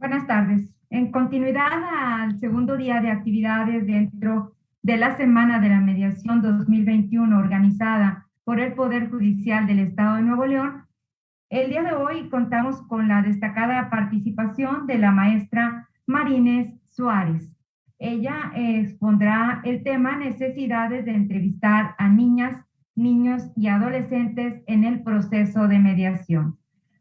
Buenas tardes. En continuidad al segundo día de actividades dentro de la Semana de la Mediación 2021 organizada por el Poder Judicial del Estado de Nuevo León, el día de hoy contamos con la destacada participación de la maestra Marinés Suárez. Ella expondrá el tema necesidades de entrevistar a niñas, niños y adolescentes en el proceso de mediación.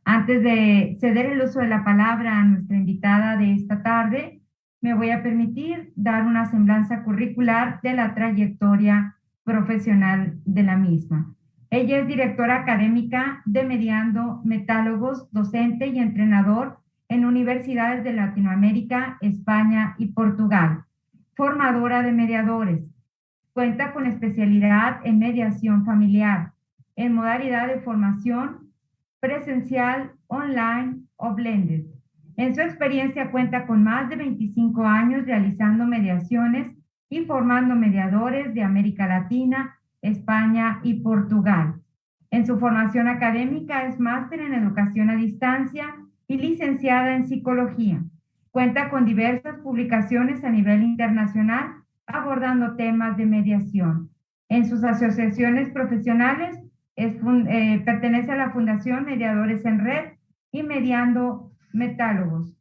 Antes de ceder el uso de la palabra a nuestra invitada de esta tarde, me voy a permitir dar una semblanza curricular de la trayectoria profesional de la misma. Ella es directora académica de Mediando Metálogos, docente y entrenador en universidades de Latinoamérica, España y Portugal. Formadora de mediadores. Cuenta con especialidad en mediación familiar, en modalidad de formación presencial, online o blended. En su experiencia cuenta con más de 25 años realizando mediaciones y formando mediadores de América Latina, España y Portugal. En su formación académica es máster en educación a distancia y licenciada en psicología. Cuenta con diversas publicaciones a nivel internacional abordando temas de mediación. En sus asociaciones profesionales pertenece a la Fundación Mediadores en Red y Mediando Metálogos.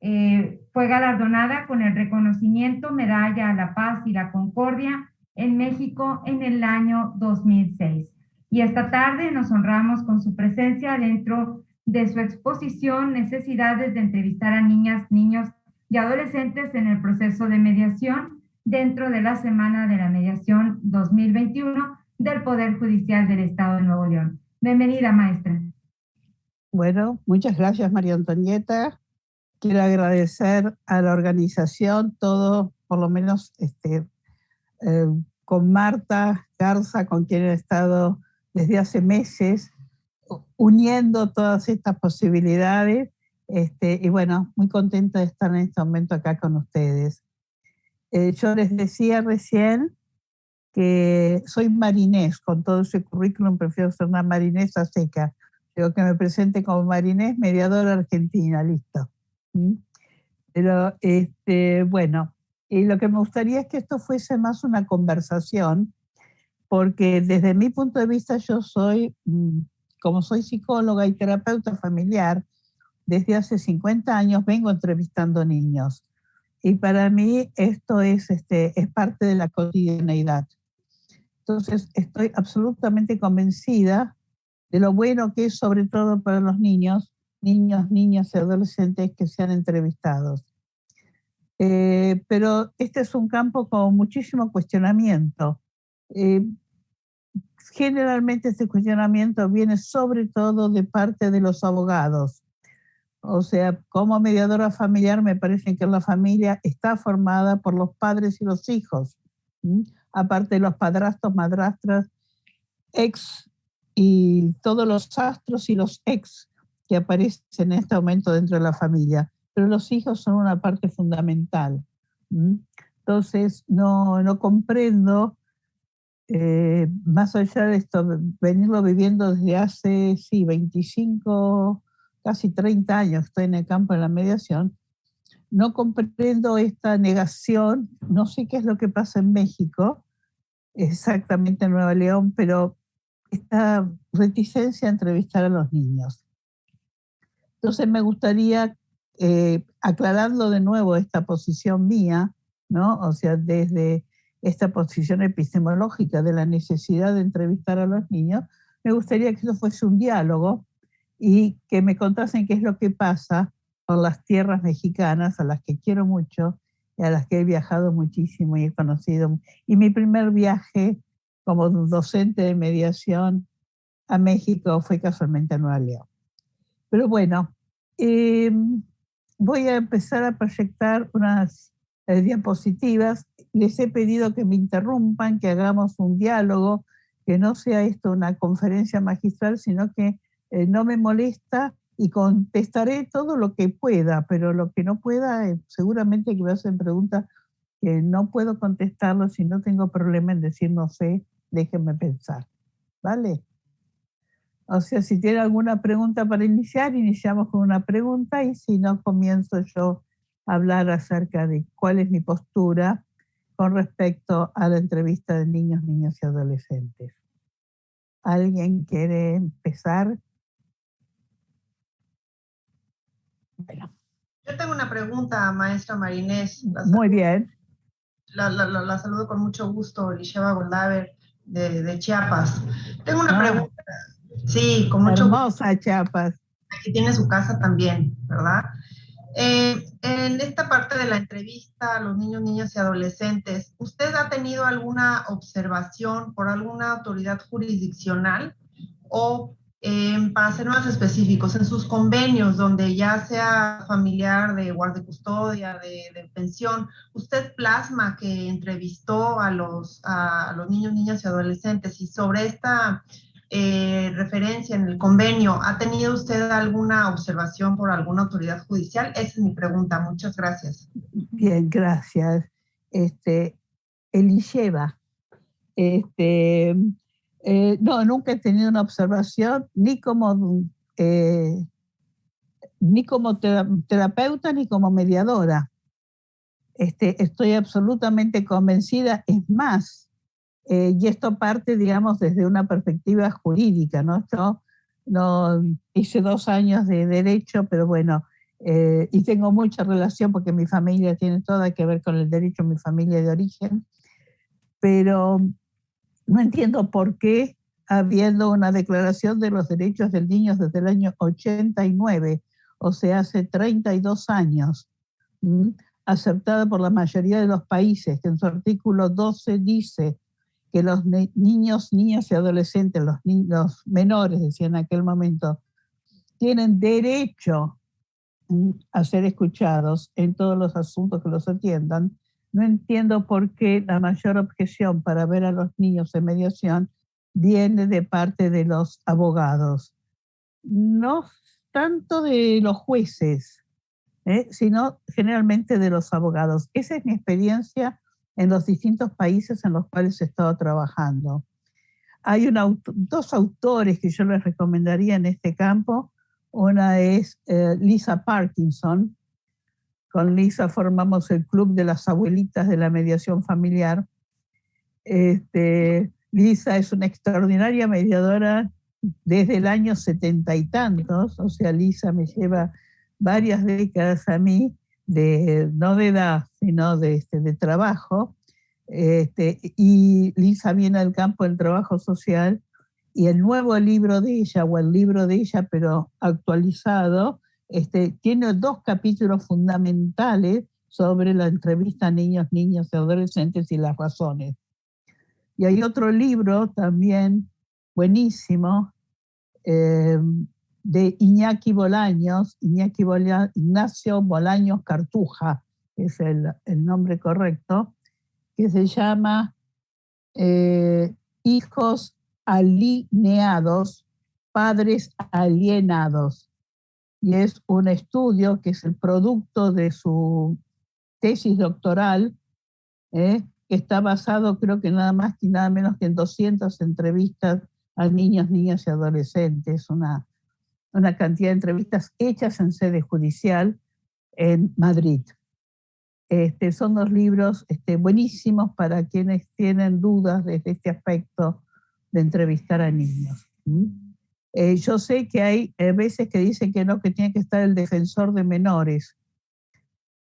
Fue galardonada con el reconocimiento Medalla a la Paz y la Concordia en México en el año 2006. Y esta tarde nos honramos con su presencia dentro de su exposición Necesidades de entrevistar a niñas, niños y adolescentes en el proceso de mediación dentro de la Semana de la Mediación 2021 del Poder Judicial del Estado de Nuevo León. Bienvenida, maestra. Bueno, muchas gracias, María Antonieta. Quiero agradecer a la organización, todo, por lo menos con Marta Garza, con quien he estado desde hace meses, uniendo todas estas posibilidades. Y bueno, muy contenta de estar en este momento acá con ustedes. Yo les decía recién que soy marinés, con todo ese currículum prefiero ser una marinesa seca. Digo que me presente como marinés, mediadora argentina, listo. Pero bueno, y lo que me gustaría es que esto fuese más una conversación, porque desde mi punto de vista yo soy, como soy psicóloga y terapeuta familiar, desde hace 50 años vengo entrevistando niños. Y para mí esto es parte de la cotidianeidad. Entonces estoy absolutamente convencida de lo bueno que es, sobre todo para los niños, niñas y adolescentes que sean entrevistados. Pero este es un campo con muchísimo cuestionamiento. Generalmente este cuestionamiento viene sobre todo de parte de los abogados. O sea, como mediadora familiar me parece que la familia está formada por los padres y los hijos, aparte de los padrastros, madrastras, ex y todos los astros y los ex que aparecen en este momento dentro de la familia. Pero los hijos son una parte fundamental. Entonces, no comprendo, más allá de esto, venirlo viviendo desde hace, 25, casi 30 años, estoy en el campo de la mediación, no comprendo esta negación, no sé qué es lo que pasa en México, exactamente en Nueva León, pero esta reticencia a entrevistar a los niños. Entonces me gustaría, aclarando de nuevo esta posición mía, ¿no? O sea, desde esta posición epistemológica de la necesidad de entrevistar a los niños, me gustaría que eso fuese un diálogo y que me contasen qué es lo que pasa con las tierras mexicanas, a las que quiero mucho y a las que he viajado muchísimo y he conocido. Y mi primer viaje como docente de mediación a México fue casualmente a Nueva León. Pero bueno, voy a empezar a proyectar unas diapositivas. Les he pedido que me interrumpan, que hagamos un diálogo, que no sea esto una conferencia magistral, sino que no me molesta y contestaré todo lo que pueda, pero lo que no pueda, seguramente que me hacen preguntas que no puedo contestarlo. Si no tengo problema en decir no sé, déjenme pensar. ¿Vale? O sea, si tiene alguna pregunta para iniciar, iniciamos con una pregunta y si no, comienzo yo a hablar acerca de cuál es mi postura con respecto a la entrevista de niños, niñas y adolescentes. ¿Alguien quiere empezar? Bueno. Yo tengo una pregunta, maestra Marinés. Muy bien. La saludo con mucho gusto, Elisheva Goldaber, de Chiapas. Tengo una pregunta. Sí, con mucho gusto. Hermosa Chiapas. Aquí tiene su casa también, ¿verdad? En esta parte de la entrevista a los niños, niñas y adolescentes, ¿usted ha tenido alguna observación por alguna autoridad jurisdiccional o, para ser más específicos, en sus convenios donde ya sea familiar de guardia-custodia, de pensión, usted plasma que entrevistó a los niños, niñas y adolescentes y sobre esta referencia en el convenio, ¿ha tenido usted alguna observación por alguna autoridad judicial? Esa es mi pregunta. Muchas gracias. Bien, gracias. Elisheva, no, nunca he tenido una observación ni como terapeuta ni como mediadora. Estoy absolutamente convencida, es más, y esto parte, digamos, desde una perspectiva jurídica, ¿no? Yo no hice 2 años de derecho, pero bueno, y tengo mucha relación porque mi familia tiene toda que ver con el derecho, mi familia de origen, pero no entiendo por qué, habiendo una declaración de los derechos del niño desde el año 89, o sea, hace 32 años, aceptada por la mayoría de los países, que en su artículo 12 dice que los niños, niñas y adolescentes, los menores, decía en aquel momento, tienen derecho a ser escuchados en todos los asuntos que los atiendan. No entiendo por qué la mayor objeción para ver a los niños en mediación viene de parte de los abogados. No tanto de los jueces, sino generalmente de los abogados. Esa es mi experiencia en los distintos países en los cuales he estado trabajando. Hay dos autores que yo les recomendaría en este campo. Una es Lisa Parkinson. Con Lisa formamos el Club de las Abuelitas de la Mediación Familiar. Lisa es una extraordinaria mediadora desde el año 70 y tantos, o sea, Lisa me lleva varias décadas a mí, no de edad, sino de trabajo, y Lisa viene al campo del trabajo social, y el nuevo libro de ella, o el libro de ella, pero actualizado, tiene 2 capítulos fundamentales sobre la entrevista a niños, niñas y adolescentes y las razones. Y hay otro libro también buenísimo, de Ignacio Bolaños Cartuja, es el nombre correcto, que se llama Hijos alineados, padres alienados. Y es un estudio que es el producto de su tesis doctoral, que está basado, creo que nada más y nada menos que en 200 entrevistas a niños, niñas y adolescentes, una cantidad de entrevistas hechas en sede judicial en Madrid. Son 2 libros buenísimos para quienes tienen dudas desde este aspecto de entrevistar a niños. Yo sé que hay veces que dicen que no, que tiene que estar el defensor de menores,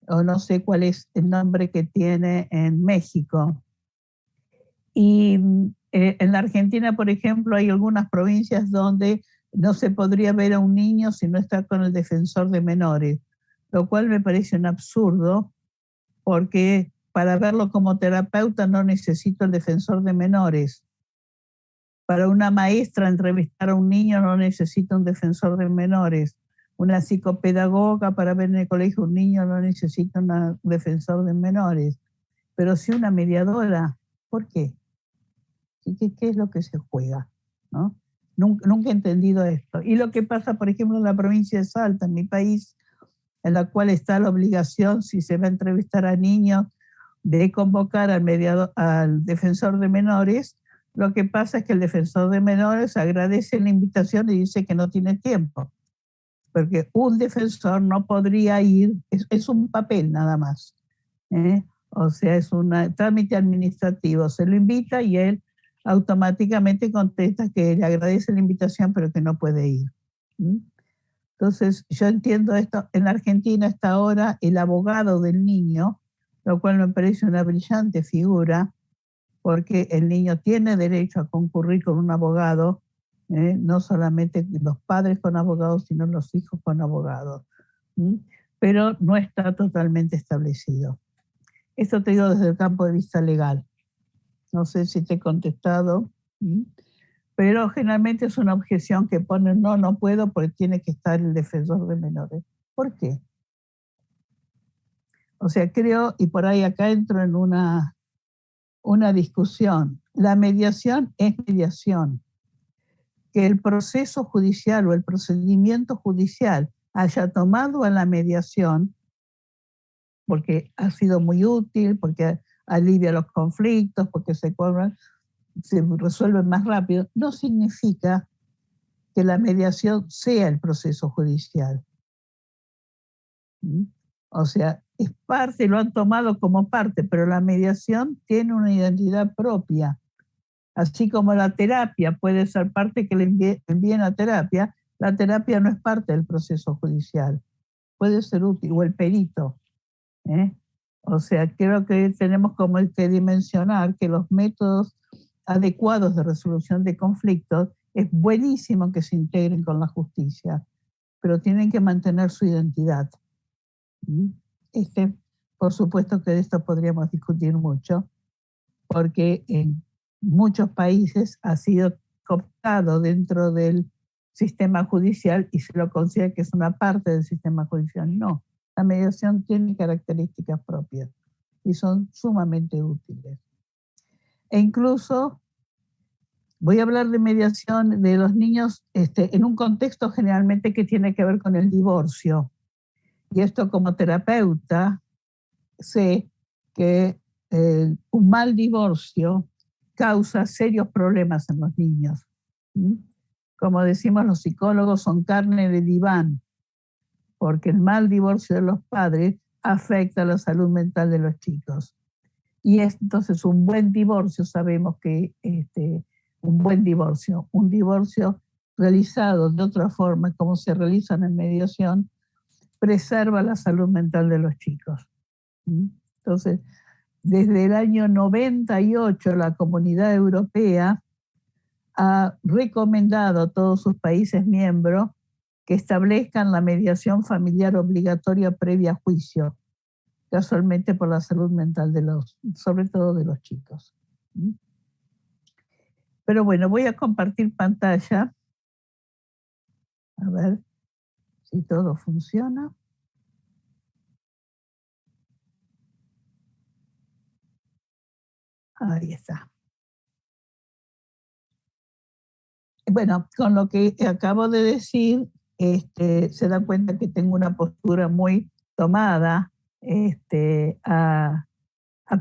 o no sé cuál es el nombre que tiene en México. Y en la Argentina, por ejemplo, hay algunas provincias donde no se podría ver a un niño si no está con el defensor de menores, lo cual me parece un absurdo, porque para verlo como terapeuta no necesito el defensor de menores. Para una maestra entrevistar a un niño no necesita un defensor de menores. Una psicopedagoga para ver en el colegio un niño no necesita un defensor de menores. Pero sí una mediadora, ¿por qué? ¿Qué es lo que se juega? ¿No? Nunca he entendido esto. Y lo que pasa, por ejemplo, en la provincia de Salta, en mi país, en la cual está la obligación, si se va a entrevistar a niños, de convocar al defensor de menores, Lo que pasa es que el defensor de menores agradece la invitación y dice que no tiene tiempo, porque un defensor no podría ir, es un papel nada más, ¿eh? O sea, es un trámite administrativo, se lo invita y él automáticamente contesta que le agradece la invitación, pero que no puede ir. Entonces, yo entiendo esto, en Argentina hasta ahora el abogado del niño, lo cual me parece una brillante figura, porque el niño tiene derecho a concurrir con un abogado, no solamente los padres con abogados, sino los hijos con abogados. Pero no está totalmente establecido. Esto te digo desde el campo de vista legal. No sé si te he contestado, pero generalmente es una objeción que ponen, no puedo porque tiene que estar el defensor de menores. ¿Por qué? O sea, creo, y por ahí acá entro en una discusión. La mediación es mediación. Que el proceso judicial o el procedimiento judicial haya tomado a la mediación porque ha sido muy útil, porque alivia los conflictos, porque se resuelven más rápido, no significa que la mediación sea el proceso judicial. O sea, es parte, lo han tomado como parte, pero la mediación tiene una identidad propia. Así como la terapia puede ser parte que le envíen a terapia, la terapia no es parte del proceso judicial. Puede ser útil, o el perito. O sea, creo que tenemos como que dimensionar que los métodos adecuados de resolución de conflictos es buenísimo que se integren con la justicia, pero tienen que mantener su identidad. Por supuesto que de esto podríamos discutir mucho, porque en muchos países ha sido cooptado dentro del sistema judicial y se lo considera que es una parte del sistema judicial. No, la mediación tiene características propias y son sumamente útiles. E incluso voy a hablar de mediación de los niños en un contexto generalmente que tiene que ver con el divorcio. Y esto como terapeuta sé que un mal divorcio causa serios problemas en los niños. Como decimos los psicólogos, son carne de diván, porque el mal divorcio de los padres afecta la salud mental de los chicos. Y entonces un buen divorcio, sabemos que un divorcio realizado de otra forma, como se realiza en mediación, preserva la salud mental de los chicos. Entonces, desde el año 98 la Comunidad Europea ha recomendado a todos sus países miembros que establezcan la mediación familiar obligatoria previa a juicio, casualmente por la salud mental sobre todo de los chicos. Pero bueno, voy a compartir pantalla. A ver si todo funciona. Ahí está. Bueno, con lo que acabo de decir, se dan cuenta que tengo una postura muy tomada a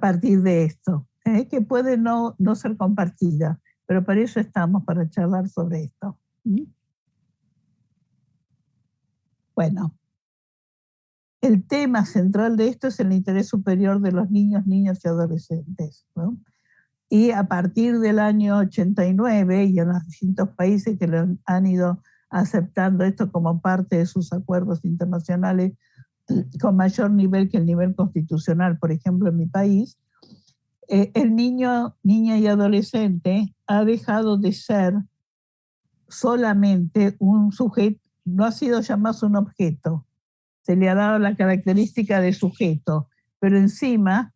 partir de esto, que puede no ser compartida, pero para eso estamos, para charlar sobre esto. Bueno, el tema central de esto es el interés superior de los niños, niñas y adolescentes, ¿no? Y a partir del año 89 y en los distintos países que lo han ido aceptando esto como parte de sus acuerdos internacionales con mayor nivel que el nivel constitucional, por ejemplo en mi país, el niño, niña y adolescente ha dejado de ser solamente un sujeto, no ha sido ya más un objeto, se le ha dado la característica de sujeto, pero encima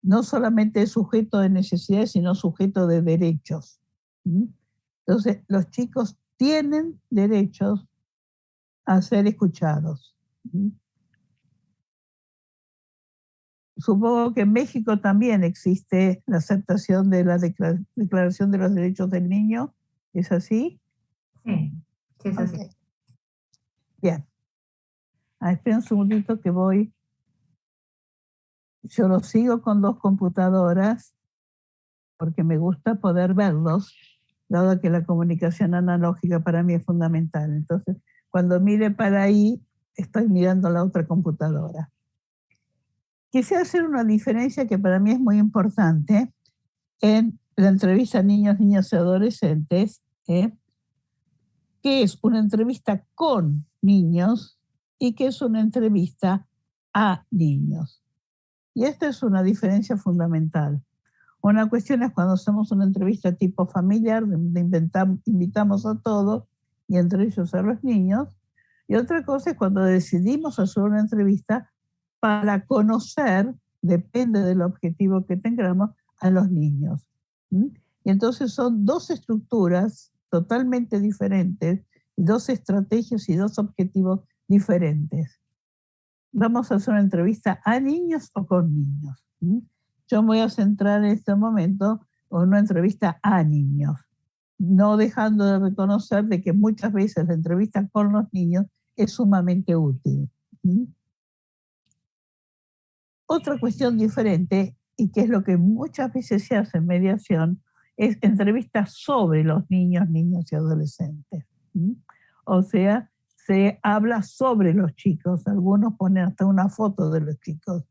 no solamente es sujeto de necesidades, sino sujeto de derechos. Entonces, los chicos tienen derechos a ser escuchados. Supongo que en México también existe la aceptación de la Declaración de los Derechos del Niño. ¿Es así? Sí, sí es así. Okay. Bien. Espera un segundito que voy. Yo lo sigo con 2 computadoras porque me gusta poder verlos, dado que la comunicación analógica para mí es fundamental. Entonces, cuando mire para ahí, estoy mirando la otra computadora. Quisiera hacer una diferencia que para mí es muy importante en la entrevista a niños, niñas y adolescentes, que es una entrevista con niños y que es una entrevista a niños. Y esta es una diferencia fundamental. Una cuestión es cuando hacemos una entrevista tipo familiar, donde invitamos a todos y entre ellos a los niños. Y otra cosa es cuando decidimos hacer una entrevista para conocer, depende del objetivo que tengamos, a los niños. ¿Mm? Y entonces son dos estructuras totalmente diferentes, y dos estrategias y dos objetivos diferentes. Vamos a hacer una entrevista a niños o con niños. ¿Mm? Yo me voy a centrar en este momento en una entrevista a niños, no dejando de reconocer de que muchas veces la entrevista con los niños es sumamente útil. ¿Mm? Otra cuestión diferente, y que es lo que muchas veces se hace en mediación, es entrevistas sobre los niños, niñas y adolescentes. ¿Mm? O sea, se habla sobre los chicos, algunos ponen hasta una foto de los chicos,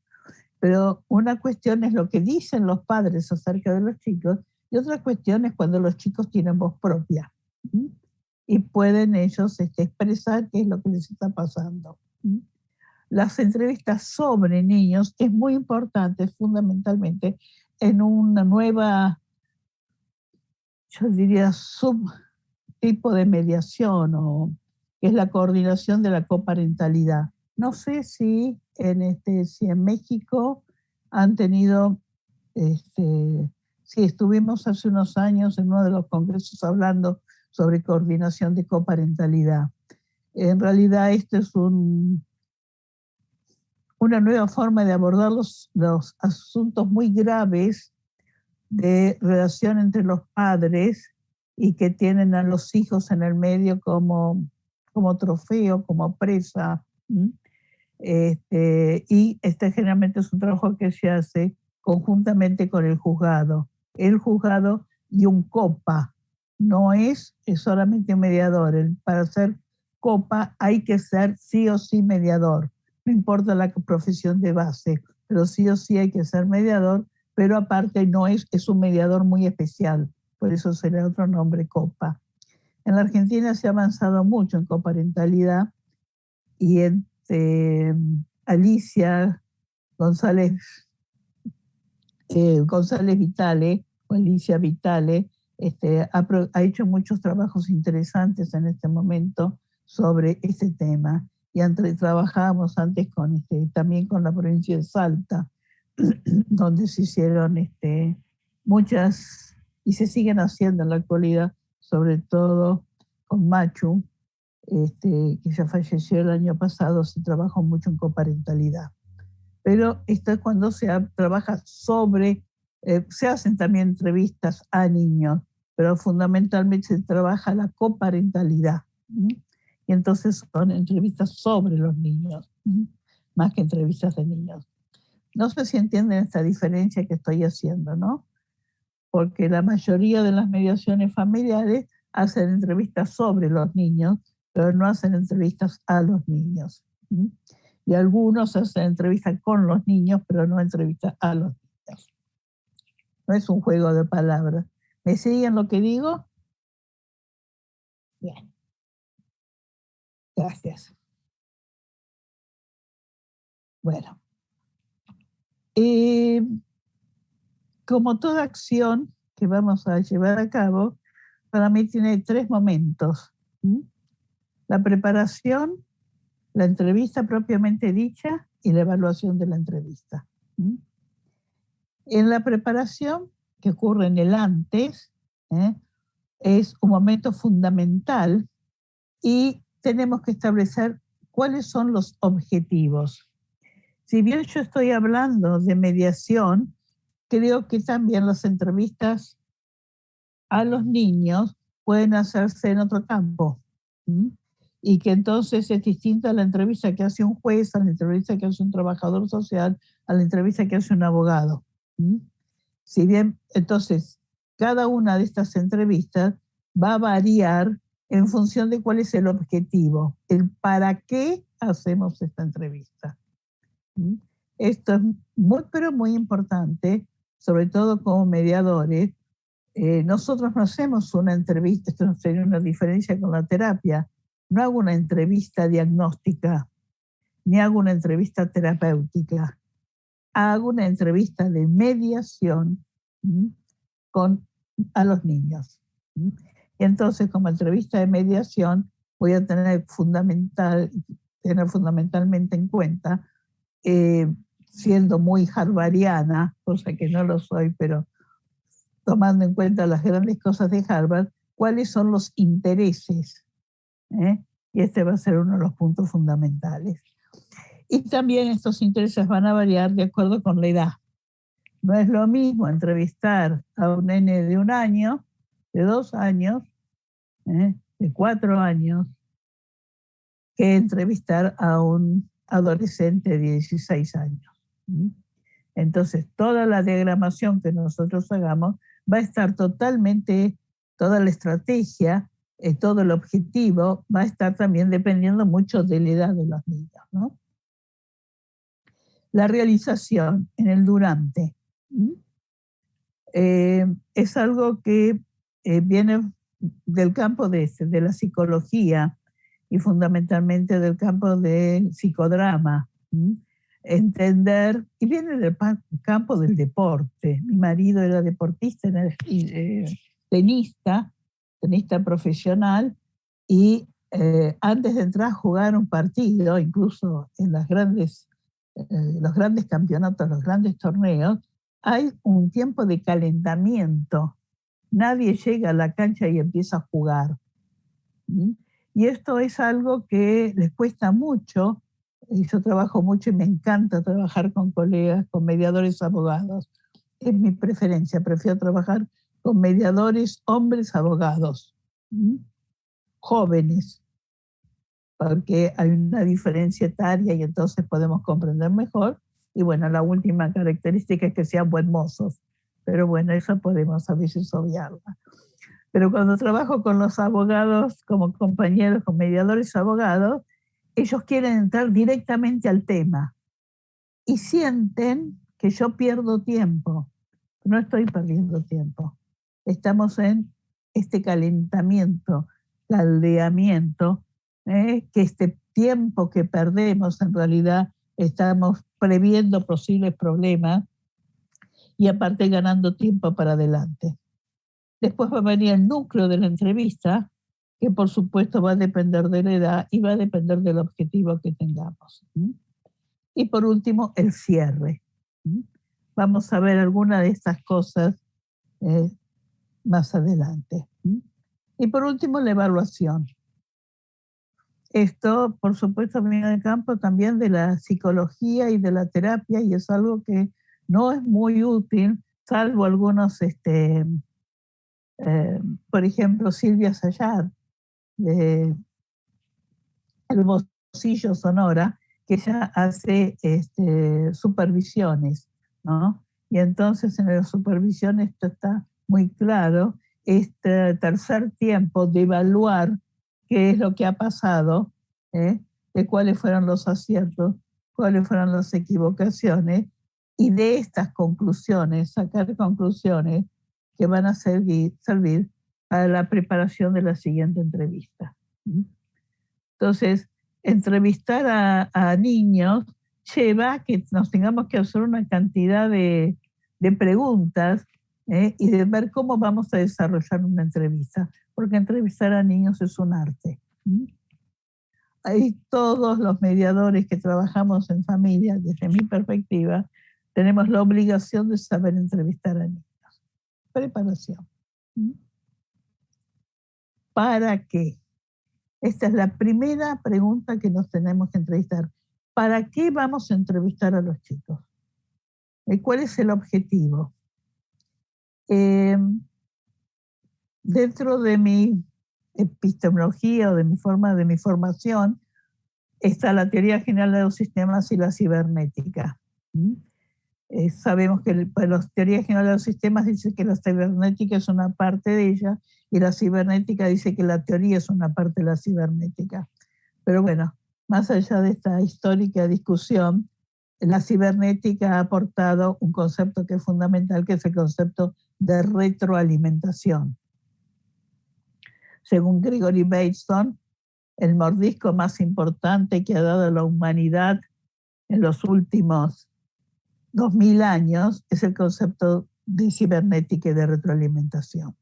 pero una cuestión es lo que dicen los padres acerca de los chicos y otra cuestión es cuando los chicos tienen voz propia. ¿Mm? Y pueden ellos expresar qué es lo que les está pasando. ¿Mm? Las entrevistas sobre niños es muy importante, fundamentalmente, en una nueva, yo diría, subtipo de mediación, o que es la coordinación de la coparentalidad. No sé si en México han tenido, sí, estuvimos hace unos años en uno de los congresos hablando sobre coordinación de coparentalidad. En realidad esto es una nueva forma de abordar los asuntos muy graves de relación entre los padres y que tienen a los hijos en el medio como trofeo, como presa. Y generalmente es un trabajo que se hace conjuntamente con el juzgado. El juzgado y un COPA. No es solamente un mediador. Para ser COPA hay que ser sí o sí mediador. No importa la profesión de base, pero sí o sí hay que ser mediador, pero aparte es un mediador muy especial, por eso será otro nombre COPA. En la Argentina se ha avanzado mucho en coparentalidad y Alicia González Vitale, o Alicia Vitale, ha hecho muchos trabajos interesantes en este momento sobre este tema. Y trabajamos antes también con la provincia de Salta, donde se hicieron muchas, y se siguen haciendo en la actualidad, sobre todo con Machu, que ya falleció el año pasado, se trabajó mucho en coparentalidad. Pero esto es cuando se trabaja sobre, se hacen también entrevistas a niños, pero fundamentalmente se trabaja la coparentalidad. Y entonces son entrevistas sobre los niños, más que entrevistas de niños. No sé si entienden esta diferencia que estoy haciendo, ¿no? Porque la mayoría de las mediaciones familiares hacen entrevistas sobre los niños, pero no hacen entrevistas a los niños. Y algunos hacen entrevistas con los niños, pero no entrevistas a los niños. No es un juego de palabras. ¿Me siguen lo que digo? Bien. Gracias. Bueno. Como toda acción que vamos a llevar a cabo, para mí tiene 3 momentos. La preparación, la entrevista propiamente dicha y la evaluación de la entrevista. En la preparación, que ocurre en el antes, es un momento fundamental y tenemos que establecer cuáles son los objetivos. Si bien yo estoy hablando de mediación, creo que también las entrevistas a los niños pueden hacerse en otro campo. Y que entonces es distinta a la entrevista que hace un juez, a la entrevista que hace un trabajador social, a la entrevista que hace un abogado. Si bien, entonces, cada una de estas entrevistas va a variar en función de cuál es el objetivo, el para qué hacemos esta entrevista. Esto es muy, pero muy importante, sobre todo como mediadores. Nosotros no hacemos una entrevista, esto no sería una diferencia con la terapia, no hago una entrevista diagnóstica, ni hago una entrevista terapéutica, hago una entrevista de mediación a los niños. Y entonces, como entrevista de mediación, voy a tener fundamentalmente en cuenta, siendo muy harvardiana, cosa que no lo soy, pero tomando en cuenta las grandes cosas de Harvard, cuáles son los intereses. Y este va a ser uno de los puntos fundamentales. Y también estos intereses van a variar de acuerdo con la edad. No es lo mismo entrevistar a un nene de 1 año, de 2 años, de 4 años, que entrevistar a un adolescente de 16 años. Entonces, toda la diagramación que nosotros hagamos va a estar totalmente, toda la estrategia, todo el objetivo va a estar también dependiendo mucho de la edad de los niños, ¿no? La realización en el durante es algo que viene del campo de la psicología y fundamentalmente del campo del psicodrama. Entender, y viene del campo del deporte. Mi marido era deportista, tenista profesional, y antes de entrar a jugar un partido, incluso en los grandes campeonatos, los grandes torneos, hay un tiempo de calentamiento. Nadie llega a la cancha y empieza a jugar. Y esto es algo que les cuesta mucho. Yo trabajo mucho y me encanta trabajar con colegas, con mediadores abogados. Es mi preferencia, prefiero trabajar con mediadores hombres abogados, jóvenes, porque hay una diferencia etaria y entonces podemos comprender mejor. Y bueno, la última característica es que sean buen mozos, pero bueno, eso podemos a veces obviarla. Pero cuando trabajo con los abogados como compañeros, con mediadores abogados, ellos quieren entrar directamente al tema y sienten que yo pierdo tiempo. No estoy perdiendo tiempo. Estamos en este calentamiento, caldeamiento, que este tiempo que perdemos en realidad estamos previendo posibles problemas y aparte ganando tiempo para adelante. Después va a venir el núcleo de la entrevista, que por supuesto va a depender de la edad y va a depender del objetivo que tengamos. Y por último, el cierre. Vamos a ver algunas de estas cosas más adelante. Y por último, la evaluación. Esto, por supuesto, viene del campo también de la psicología y de la terapia, y es algo que no es muy útil, salvo algunos, por ejemplo, Silvia Sayar, de El Bocillo Sonora, que ella hace supervisiones, ¿no? Y entonces en las supervisiones esto está muy claro, este tercer tiempo de evaluar qué es lo que ha pasado, de cuáles fueron los aciertos, cuáles fueron las equivocaciones, y de estas conclusiones, sacar conclusiones que van a servir para la preparación de la siguiente entrevista. Entonces, entrevistar a niños lleva a que nos tengamos que hacer una cantidad de preguntas y de ver cómo vamos a desarrollar una entrevista, porque entrevistar a niños es un arte. Ahí todos los mediadores que trabajamos en familia, desde mi perspectiva, tenemos la obligación de saber entrevistar a niños. Preparación. ¿Para qué? Esta es la primera pregunta que nos tenemos que entrevistar. ¿Para qué vamos a entrevistar a los chicos? ¿Cuál es el objetivo? Dentro de mi epistemología o de mi formación está la teoría general de los sistemas y la cibernética. Sabemos que pues, la teoría general de los sistemas dice que la cibernética es una parte de ella y la cibernética dice que la teoría es una parte de la cibernética. Pero bueno, más allá de esta histórica discusión, la cibernética ha aportado un concepto que es fundamental, que es el concepto de retroalimentación. Según Gregory Bateson, el mordisco más importante que ha dado a la humanidad en los últimos 2000 años es el concepto de cibernética y de retroalimentación.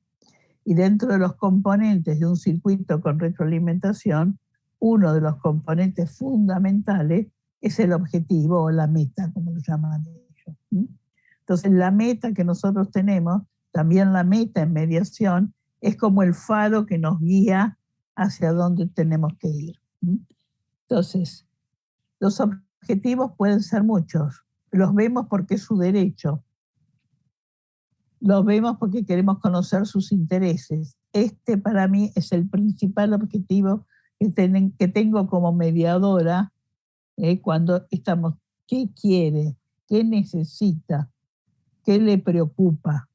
Y dentro de los componentes de un circuito con retroalimentación, uno de los componentes fundamentales es el objetivo o la meta, como lo llaman ellos. Entonces, la meta que nosotros tenemos, también la meta en mediación, es como el faro que nos guía hacia dónde tenemos que ir. Entonces, los objetivos pueden ser muchos. Los vemos porque es su derecho. Los vemos porque queremos conocer sus intereses. Este para mí es el principal objetivo que tengo como mediadora cuando estamos. ¿Qué quiere? ¿Qué necesita? ¿Qué le preocupa?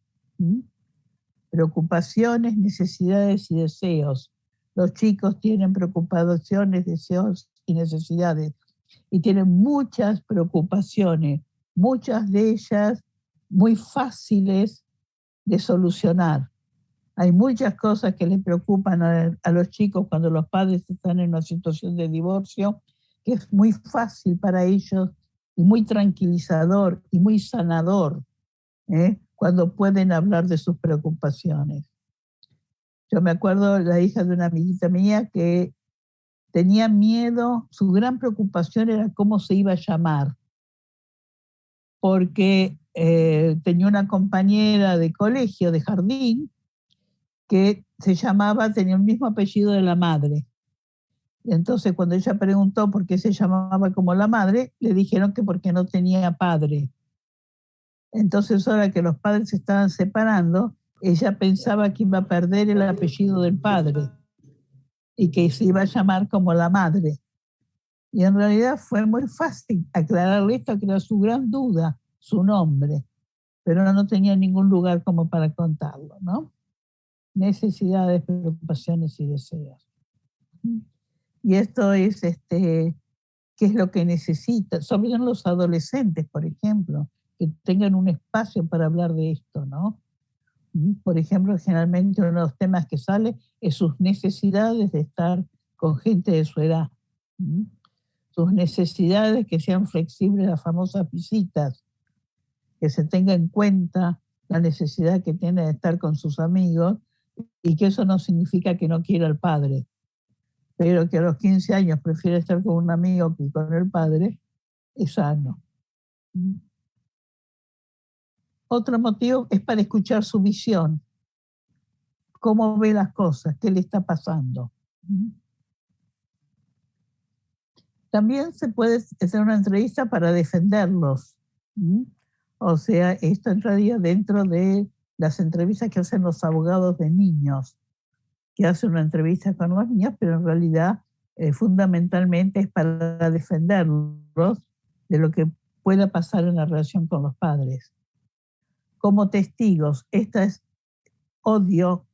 Preocupaciones, necesidades y deseos. Los chicos tienen preocupaciones, deseos y necesidades. Y tienen muchas preocupaciones, muchas de ellas muy fáciles de solucionar. Hay muchas cosas que les preocupan a los chicos cuando los padres están en una situación de divorcio, que es muy fácil para ellos y muy tranquilizador y muy sanador, cuando pueden hablar de sus preocupaciones. Yo me acuerdo la hija de una amiguita mía que tenía miedo, su gran preocupación era cómo se iba a llamar, porque tenía una compañera de colegio, de jardín, que tenía el mismo apellido de la madre. Y entonces cuando ella preguntó por qué se llamaba como la madre, le dijeron que porque no tenía padre. Entonces ahora que los padres se estaban separando, ella pensaba que iba a perder el apellido del padre y que se iba a llamar como la madre. Y en realidad fue muy fácil aclararle esto, que era su gran duda, su nombre, pero no tenía ningún lugar como para contarlo, ¿no? Necesidades, preocupaciones y deseos. Y esto es, ¿qué es lo que necesitan? Sobre todo los adolescentes, por ejemplo, que tengan un espacio para hablar de esto, ¿no? Por ejemplo, generalmente uno de los temas que sale es sus necesidades de estar con gente de su edad. Sus necesidades que sean flexibles, las famosas visitas, que se tenga en cuenta la necesidad que tiene de estar con sus amigos y que eso no significa que no quiera al padre, pero que a los 15 años prefiere estar con un amigo que con el padre, es sano. Otro motivo es para escuchar su visión, cómo ve las cosas, qué le está pasando. También se puede hacer una entrevista para defenderlos. O sea, esto entraría dentro de las entrevistas que hacen los abogados de niños, que hacen una entrevista con los niños, pero en realidad fundamentalmente es para defenderlos de lo que pueda pasar en la relación con los padres. Como testigos, odio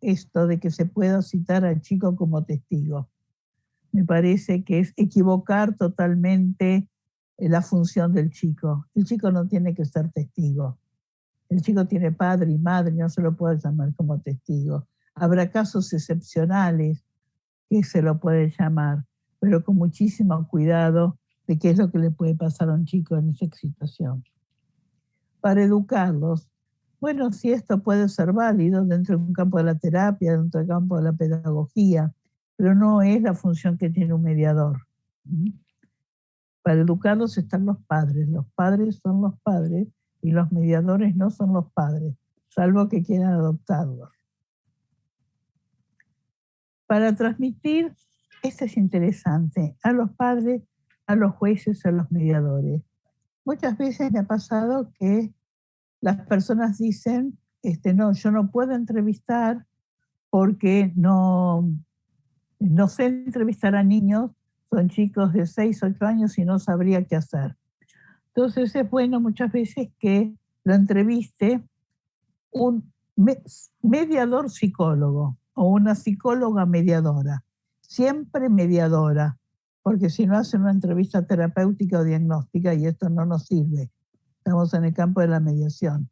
esto de que se pueda citar al chico como testigo. Me parece que es equivocar totalmente la función del chico. El chico no tiene que ser testigo. El chico tiene padre y madre, no se lo puede llamar como testigo. Habrá casos excepcionales que se lo puede llamar, pero con muchísimo cuidado de qué es lo que le puede pasar a un chico en esa situación. Para educarlos, bueno, si esto puede ser válido dentro de un campo de la terapia, dentro del campo de la pedagogía, pero no es la función que tiene un mediador. Para educarlos están los padres son los padres y los mediadores no son los padres, salvo que quieran adoptarlos. Para transmitir, esto es interesante, a los padres, a los jueces, a los mediadores. Muchas veces me ha pasado que las personas dicen, no, yo no puedo entrevistar porque no sé entrevistar a niños, son chicos de 6, 8 años y no sabría qué hacer. Entonces es bueno muchas veces que lo entreviste un mediador psicólogo o una psicóloga mediadora, siempre mediadora, porque si no hacen una entrevista terapéutica o diagnóstica y esto no nos sirve. Estamos en el campo de la mediación.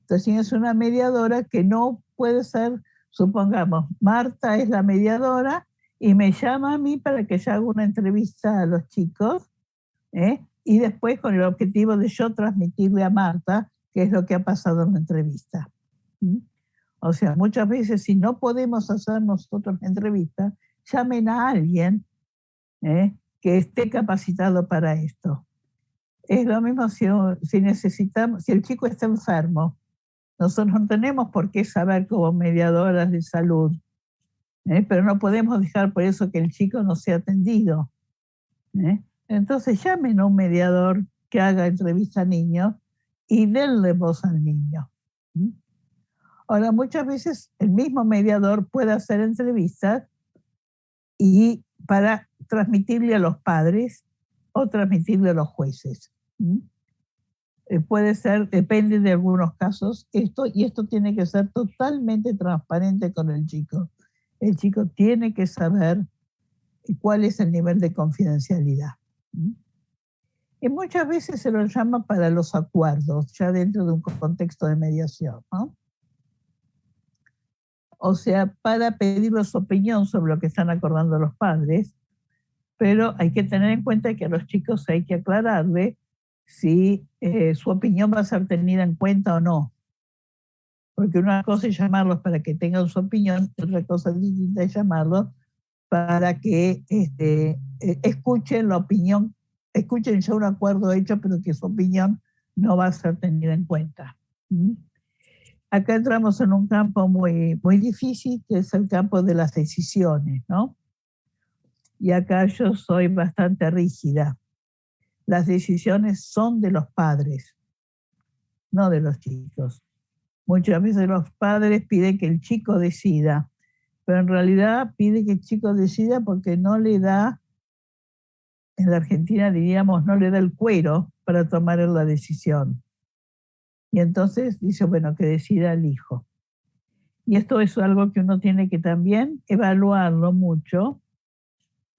Entonces, si es una mediadora que no puede ser, supongamos, Marta es la mediadora y me llama a mí para que yo haga una entrevista a los chicos, y después con el objetivo de yo transmitirle a Marta qué es lo que ha pasado en la entrevista. ¿Mm? O sea, muchas veces si no podemos hacer nosotros la entrevista, llamen a alguien que esté capacitado para esto. Es lo mismo si necesitamos, si el chico está enfermo, nosotros no tenemos por qué saber como mediadoras de salud, pero no podemos dejar por eso que el chico no sea atendido. Entonces llamen a un mediador que haga entrevista a niños y denle voz al niño. Ahora, muchas veces el mismo mediador puede hacer entrevistas y para transmitirle a los padres o transmitirle a los jueces. Puede ser, depende de algunos casos, y esto tiene que ser totalmente transparente con el chico. El chico tiene que saber cuál es el nivel de confidencialidad. Y muchas veces se lo llama para los acuerdos, ya dentro de un contexto de mediación, ¿no? O sea, para pedirle su opinión sobre lo que están acordando los padres, pero hay que tener en cuenta que a los chicos hay que aclararle si su opinión va a ser tenida en cuenta o no. Porque una cosa es llamarlos para que tengan su opinión, y otra cosa distinta es llamarlos para que escuchen la opinión, escuchen ya un acuerdo hecho, pero que su opinión no va a ser tenida en cuenta. Acá entramos en un campo muy, muy difícil, que es el campo de las decisiones, ¿no? Y acá yo soy bastante rígida. Las decisiones son de los padres, no de los chicos. Muchas veces los padres piden que el chico decida, pero en realidad pide que el chico decida porque no le da, en la Argentina diríamos, no le da el cuero para tomar la decisión. Y entonces dice, bueno, que decida el hijo. Y esto es algo que uno tiene que también evaluarlo mucho,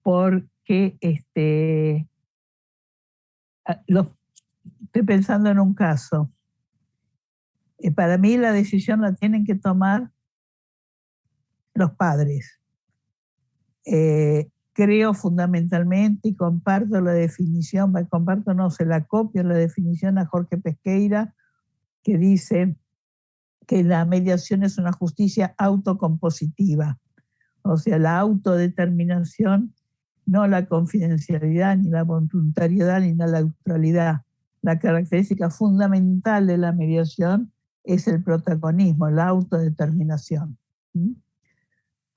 porque estoy pensando en un caso. Para mí la decisión la tienen que tomar los padres. Creo fundamentalmente y comparto la definición, se la copio la definición a Jorge Pesqueira, que dice que la mediación es una justicia autocompositiva, o sea, la autodeterminación, no la confidencialidad, ni la voluntariedad, ni la neutralidad. La característica fundamental de la mediación es el protagonismo, la autodeterminación.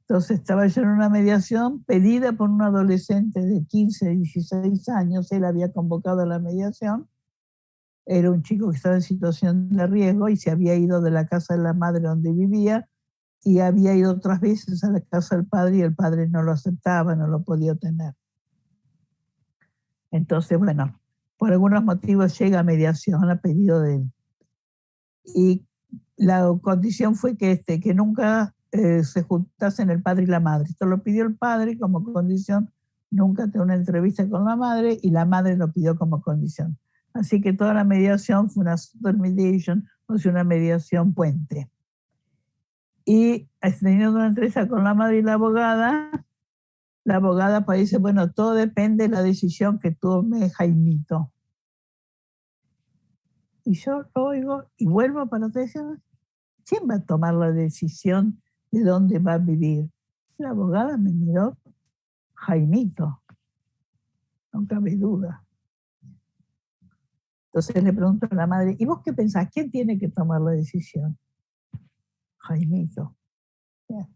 Entonces estaba yo en una mediación pedida por un adolescente de 15, 16 años, él había convocado a la mediación, era un chico que estaba en situación de riesgo y se había ido de la casa de la madre donde vivía y había ido otras veces a la casa del padre y el padre no lo aceptaba, no lo podía tener. Entonces, bueno, por algunos motivos llega a mediación a pedido de él. Y la condición fue que nunca se juntasen el padre y la madre. Esto lo pidió el padre como condición, nunca tener una entrevista con la madre, y la madre lo pidió como condición. Así que toda la mediación fue una supermediation, o sea, una mediación puente. Y teniendo una entrevista con la madre y la abogada pues dice, bueno, todo depende de la decisión que tome Jaimito. Y yo lo oigo y vuelvo para atrás. ¿Quién va a tomar la decisión de dónde va a vivir? La abogada me miró, Jaimito, no cabe duda. Entonces le pregunto a la madre, ¿y vos qué pensás? ¿Quién tiene que tomar la decisión? Jaimito. Bien.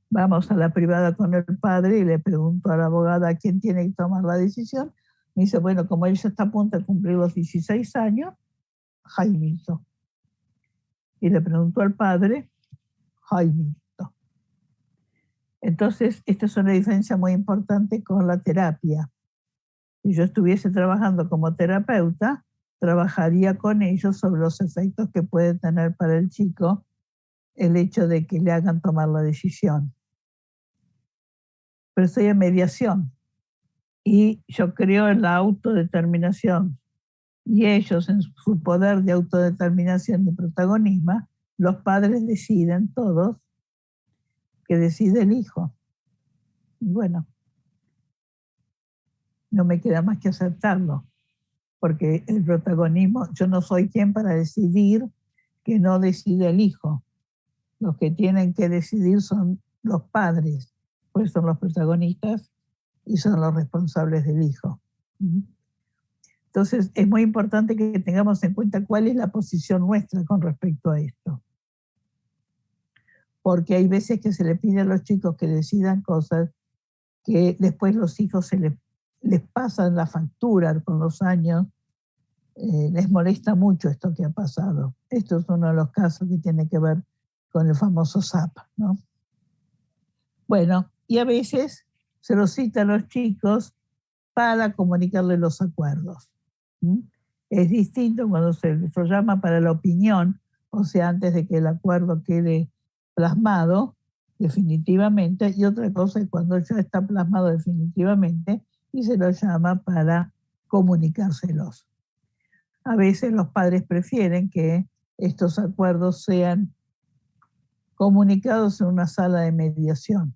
Vamos a la privada con el padre y le pregunto a la abogada quién tiene que tomar la decisión. Me dice, bueno, como ella está a punto de cumplir los 16 años, Jaimito. Y le preguntó al padre, Jaimito. Entonces, esta es una diferencia muy importante con la terapia. Si yo estuviese trabajando como terapeuta, trabajaría con ellos sobre los efectos que puede tener para el chico el hecho de que le hagan tomar la decisión. Pero estoy en mediación y yo creo en la autodeterminación y ellos en su poder de autodeterminación y protagonismo, los padres deciden todos que decide el hijo. Y bueno, no me queda más que aceptarlo, porque el protagonismo, yo no soy quien para decidir que no decide el hijo. Los que tienen que decidir son los padres, pues son los protagonistas y son los responsables del hijo. Entonces es muy importante que tengamos en cuenta cuál es la posición nuestra con respecto a esto. Porque hay veces que se le pide a los chicos que decidan cosas que después los hijos les pasan la factura con los años, les molesta mucho esto que ha pasado. Esto es uno de los casos que tiene que ver con el famoso SAP, ¿no? Bueno, y a veces se los cita a los chicos para comunicarles los acuerdos. Es distinto cuando se lo llama para la opinión, o sea, antes de que el acuerdo quede plasmado definitivamente, y otra cosa es cuando ya está plasmado definitivamente y se lo llama para comunicárselos. A veces los padres prefieren que estos acuerdos sean comunicados en una sala de mediación,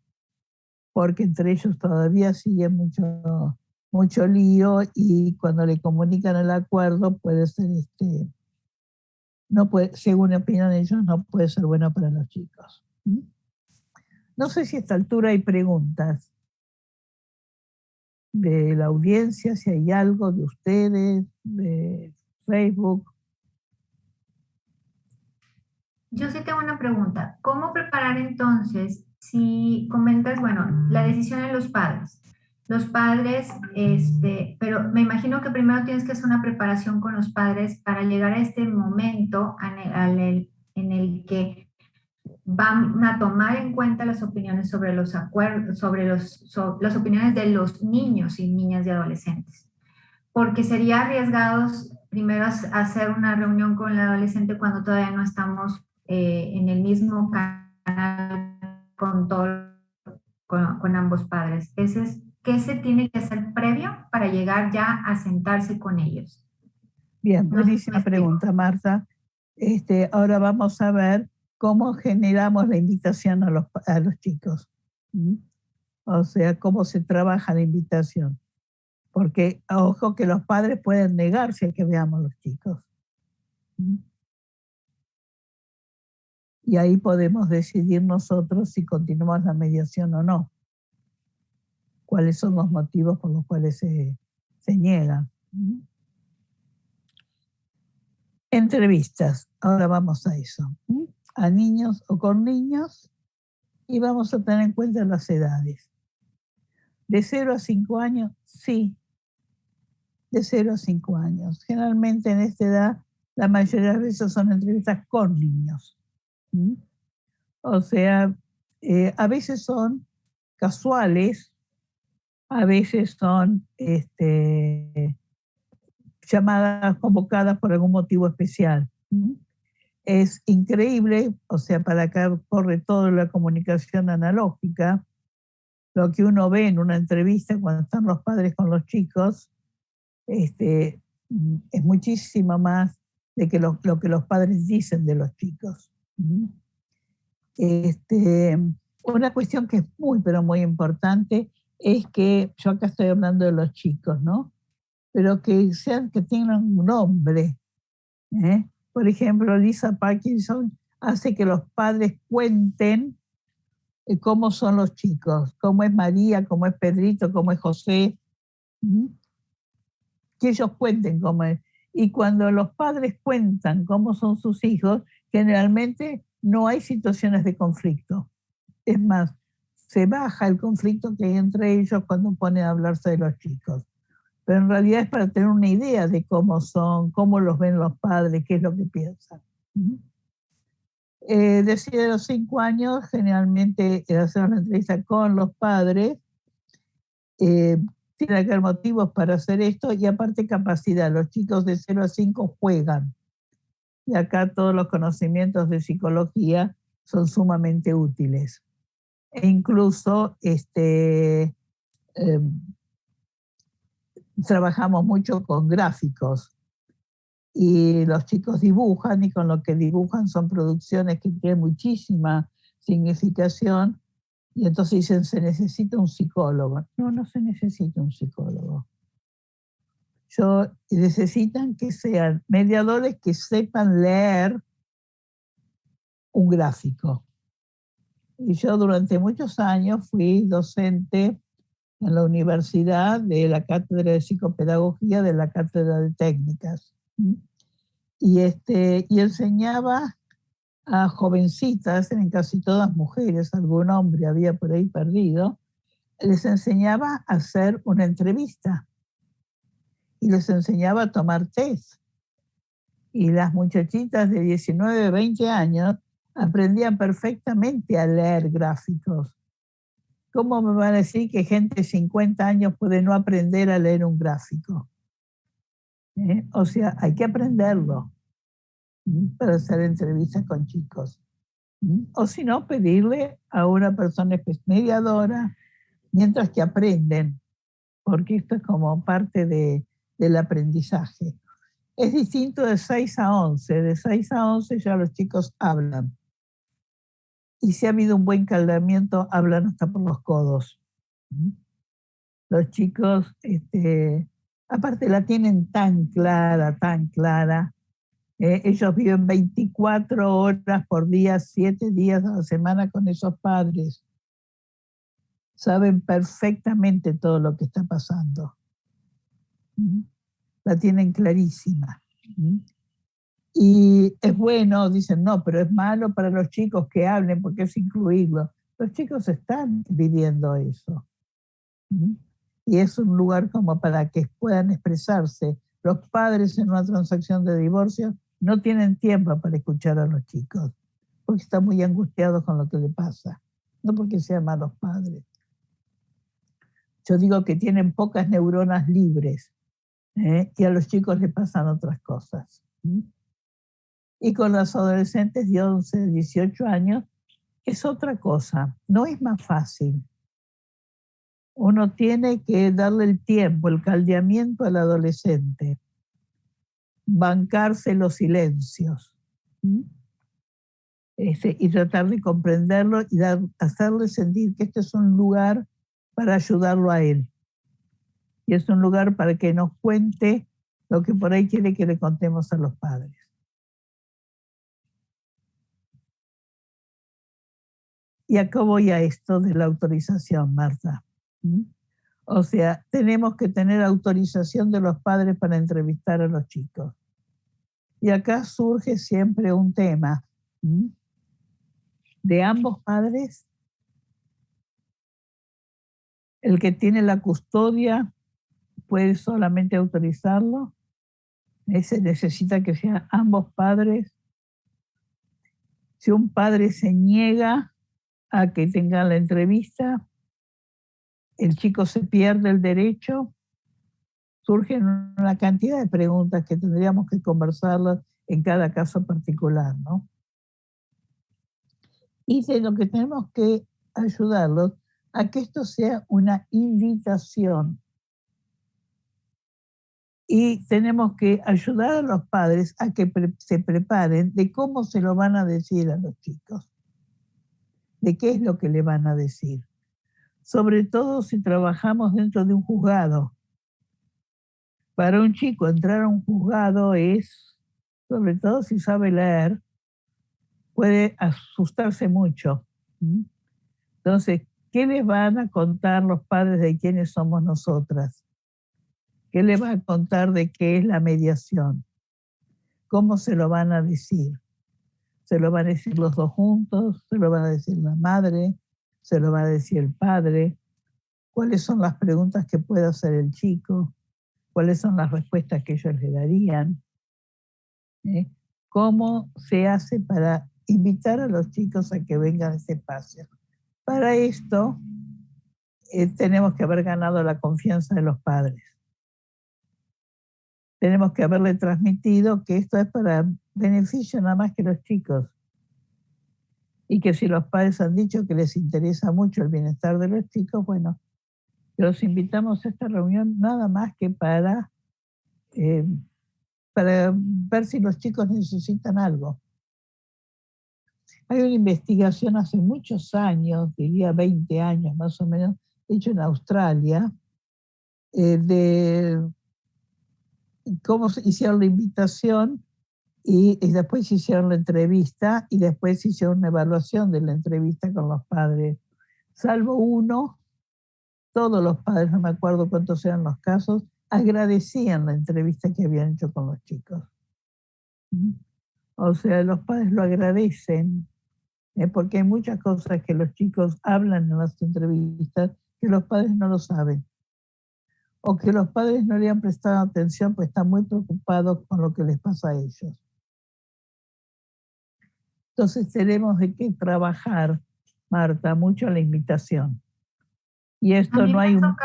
porque entre ellos todavía sigue mucho lío y cuando le comunican el acuerdo puede ser, según opinión de ellos, no puede ser bueno para los chicos. No sé si a esta altura hay preguntas de la audiencia, si hay algo de ustedes, de Facebook. Yo sí tengo una pregunta. ¿Cómo preparar entonces, si comentas, bueno, la decisión de los padres? Los padres, pero me imagino que primero tienes que hacer una preparación con los padres para llegar a este momento en el que van a tomar en cuenta las opiniones sobre los acuerdos, sobre las opiniones de los niños y niñas y adolescentes. Porque sería arriesgado primero hacer una reunión con el adolescente cuando todavía no estamos en el mismo canal con ambos padres. ¿Qué se tiene que hacer previo para llegar ya a sentarse con ellos? Bien, buenísima pregunta, Marta. Ahora vamos a ver cómo generamos la invitación a los chicos. O sea, cómo se trabaja la invitación. Porque, ojo, que los padres pueden negarse a que veamos a los chicos. Y ahí podemos decidir nosotros si continuamos la mediación o no. Cuáles son los motivos por los cuales se niegan. Entrevistas, ahora vamos a eso. A niños o con niños, y vamos a tener en cuenta las edades. De 0 a 5 años, sí. De 0 a 5 años. Generalmente en esta edad, la mayoría de las veces son entrevistas con niños. O sea, a veces son casuales, a veces son llamadas, convocadas por algún motivo especial. Es increíble, o sea, para acá corre toda la comunicación analógica, lo que uno ve en una entrevista cuando están los padres con los chicos, es muchísimo más de que lo que los padres dicen de los chicos. Una cuestión que es muy, pero muy importante es que, yo acá estoy hablando de los chicos, ¿no? Pero que tengan un nombre. Por ejemplo, Lisa Parkinson hace que los padres cuenten cómo son los chicos, cómo es María, cómo es Pedrito, cómo es José. Que ellos cuenten cómo es. Y cuando los padres cuentan cómo son sus hijos, generalmente no hay situaciones de conflicto. Es más, se baja el conflicto que hay entre ellos cuando ponen a hablarse de los chicos. Pero en realidad es para tener una idea de cómo son, cómo los ven los padres, qué es lo que piensan. Desde los 5 años, generalmente hacer una entrevista con los padres, tiene que haber motivos para hacer esto y aparte capacidad. Los chicos de 0 a 5 juegan. Y acá todos los conocimientos de psicología son sumamente útiles. E incluso trabajamos mucho con gráficos. Y los chicos dibujan, y con lo que dibujan son producciones que tienen muchísima significación. Y entonces dicen, se necesita un psicólogo. No, no se necesita un psicólogo. Necesitan que sean mediadores que sepan leer un gráfico. Y yo durante muchos años fui docente en la universidad de la Cátedra de Psicopedagogía de la Cátedra de Técnicas. Y enseñaba a jovencitas, eran casi todas mujeres, algún hombre había por ahí perdido, les enseñaba a hacer una entrevista y les enseñaba a tomar test. Y las muchachitas de 19, 20 años aprendían perfectamente a leer gráficos. ¿Cómo me van a decir que gente de 50 años puede no aprender a leer un gráfico? O sea, hay que aprenderlo para hacer entrevistas con chicos. O si no, pedirle a una persona mediadora mientras que aprenden, porque esto es como parte del aprendizaje. Es distinto de 6 a 11. De 6 a 11 ya los chicos hablan. Y si ha habido un buen caldeamiento, hablan hasta por los codos. Los chicos, aparte la tienen tan clara, tan clara. Ellos viven 24 horas por día, 7 días a la semana con esos padres. Saben perfectamente todo lo que está pasando. La tienen clarísima. Y es bueno, dicen, no, pero es malo para los chicos que hablen porque es incluirlo. Los chicos están viviendo eso. Y es un lugar como para que puedan expresarse. Los padres en una transacción de divorcio no tienen tiempo para escuchar a los chicos, porque están muy angustiados con lo que le pasa, no porque sean malos padres. Yo digo que tienen pocas neuronas libres, y a los chicos les pasan otras cosas. Y con los adolescentes de 11, 18 años es otra cosa, no es más fácil. Uno tiene que darle el tiempo, el caldeamiento al adolescente, bancarse los silencios y tratar de comprenderlo y hacerle sentir que este es un lugar para ayudarlo a él. Y es un lugar para que nos cuente lo que por ahí quiere que le contemos a los padres. Y acá voy a esto de la autorización, Marta. O sea, tenemos que tener autorización de los padres para entrevistar a los chicos. Y acá surge siempre un tema de ambos padres. El que tiene la custodia puede solamente autorizarlo. Se necesita que sean ambos padres. Si un padre se niega a que tenga la entrevista, el chico se pierde el derecho. Surgen una cantidad de preguntas que tendríamos que conversarlas en cada caso particular, ¿no? Y de lo que tenemos que ayudarlos a que esto sea una invitación. Y tenemos que ayudar a los padres a que se preparen de cómo se lo van a decir a los chicos, de qué es lo que le van a decir. Sobre todo si trabajamos dentro de un juzgado. Para un chico entrar a un juzgado es, sobre todo si sabe leer, puede asustarse mucho. Entonces, ¿qué les van a contar los padres de quiénes somos nosotras? ¿Qué les van a contar de qué es la mediación? ¿Cómo se lo van a decir? ¿Se lo van a decir los dos juntos? ¿Se lo van a decir la madre? ¿Se lo va a decir el padre? ¿Cuáles son las preguntas que puede hacer el chico? ¿Cuáles son las respuestas que ellos le darían? ¿Cómo se hace para invitar a los chicos a que vengan a ese espacio? Para esto tenemos que haber ganado la confianza de los padres. Tenemos que haberle transmitido que esto es para beneficio nada más que los chicos. Y que si los padres han dicho que les interesa mucho el bienestar de los chicos, bueno, los invitamos a esta reunión nada más que para ver si los chicos necesitan algo. Hay una investigación hace muchos años, diría 20 años más o menos, hecho en Australia, de cómo se hicieron la invitación y después hicieron la entrevista y después hicieron una evaluación de la entrevista con los padres. Salvo uno, todos los padres, no me acuerdo cuántos eran los casos, agradecían la entrevista que habían hecho con los chicos. O sea, los padres lo agradecen, porque hay muchas cosas que los chicos hablan en las entrevistas que los padres no lo saben. O que los padres no le han prestado atención, pues están muy preocupados con lo que les pasa a ellos. Entonces tenemos que trabajar, Marta, mucho la invitación. Y esto no hay un...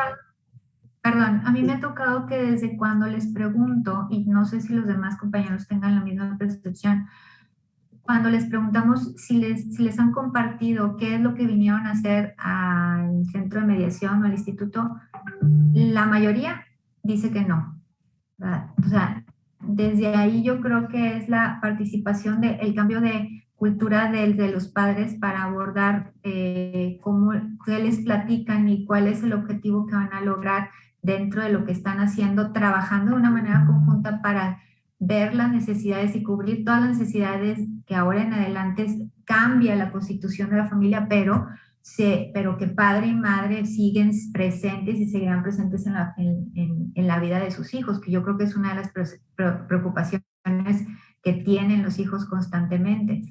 Perdón, a mí me ha tocado que desde cuando les pregunto, y no sé si los demás compañeros tengan la misma percepción, cuando les preguntamos si les han compartido qué es lo que vinieron a hacer al centro de mediación o al instituto, la mayoría dice que no, ¿verdad? O sea, desde ahí yo creo que es la participación el cambio de cultura de los padres para abordar qué les platican y cuál es el objetivo que van a lograr dentro de lo que están haciendo, trabajando de una manera conjunta para ver las necesidades y cubrir todas las necesidades que ahora en adelante cambia la constitución de la familia, pero que padre y madre siguen presentes y seguirán presentes en la vida de sus hijos, que yo creo que es una de las preocupaciones que tienen los hijos constantemente.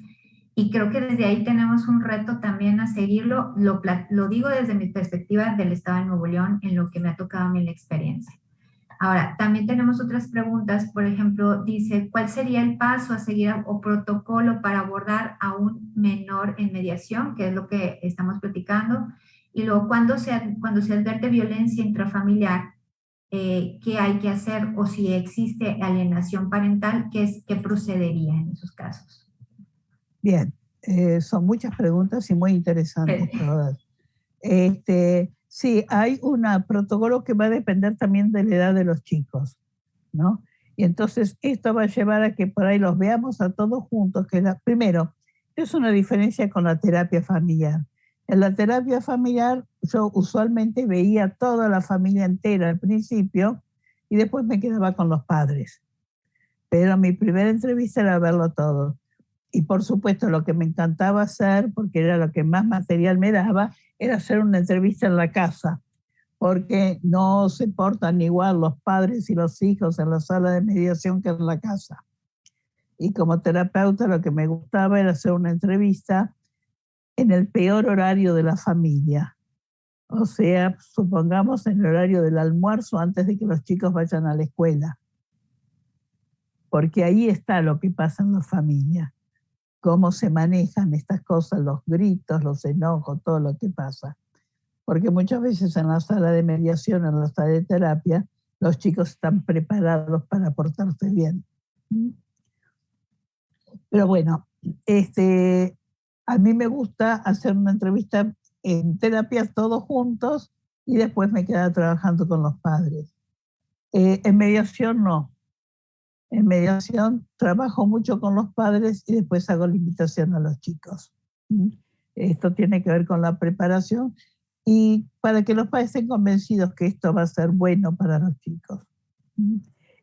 Y creo que desde ahí tenemos un reto también a seguirlo, lo digo desde mi perspectiva del Estado de Nuevo León, en lo que me ha tocado a mí la experiencia. Ahora, también tenemos otras preguntas, por ejemplo, dice, ¿cuál sería el paso a seguir o protocolo para abordar a un menor en mediación? Que es lo que estamos platicando. Y luego, cuando se advierte violencia intrafamiliar, ¿qué hay que hacer? O si existe alienación parental, ¿qué procedería en esos casos? Bien, son muchas preguntas y muy interesantes todas. Sí, hay un protocolo que va a depender también de la edad de los chicos, ¿no? Y entonces esto va a llevar a que por ahí los veamos a todos juntos. Primero, es una diferencia con la terapia familiar. En la terapia familiar yo usualmente veía toda la familia entera al principio y después me quedaba con los padres. Pero mi primera entrevista era verlo todo. Y por supuesto lo que me encantaba hacer, porque era lo que más material me daba, era hacer una entrevista en la casa, porque no se portan igual los padres y los hijos en la sala de mediación que en la casa. Y como terapeuta lo que me gustaba era hacer una entrevista en el peor horario de la familia. O sea, supongamos en el horario del almuerzo antes de que los chicos vayan a la escuela. Porque ahí está lo que pasa en la familia. Cómo se manejan estas cosas, los gritos, los enojos, todo lo que pasa. Porque muchas veces en la sala de mediación, en la sala de terapia, los chicos están preparados para portarse bien. Pero bueno, a mí me gusta hacer una entrevista en terapia todos juntos y después me quedaba trabajando con los padres. En mediación no. En mediación trabajo mucho con los padres y después hago la invitación a los chicos. Esto tiene que ver con la preparación y para que los padres estén convencidos que esto va a ser bueno para los chicos.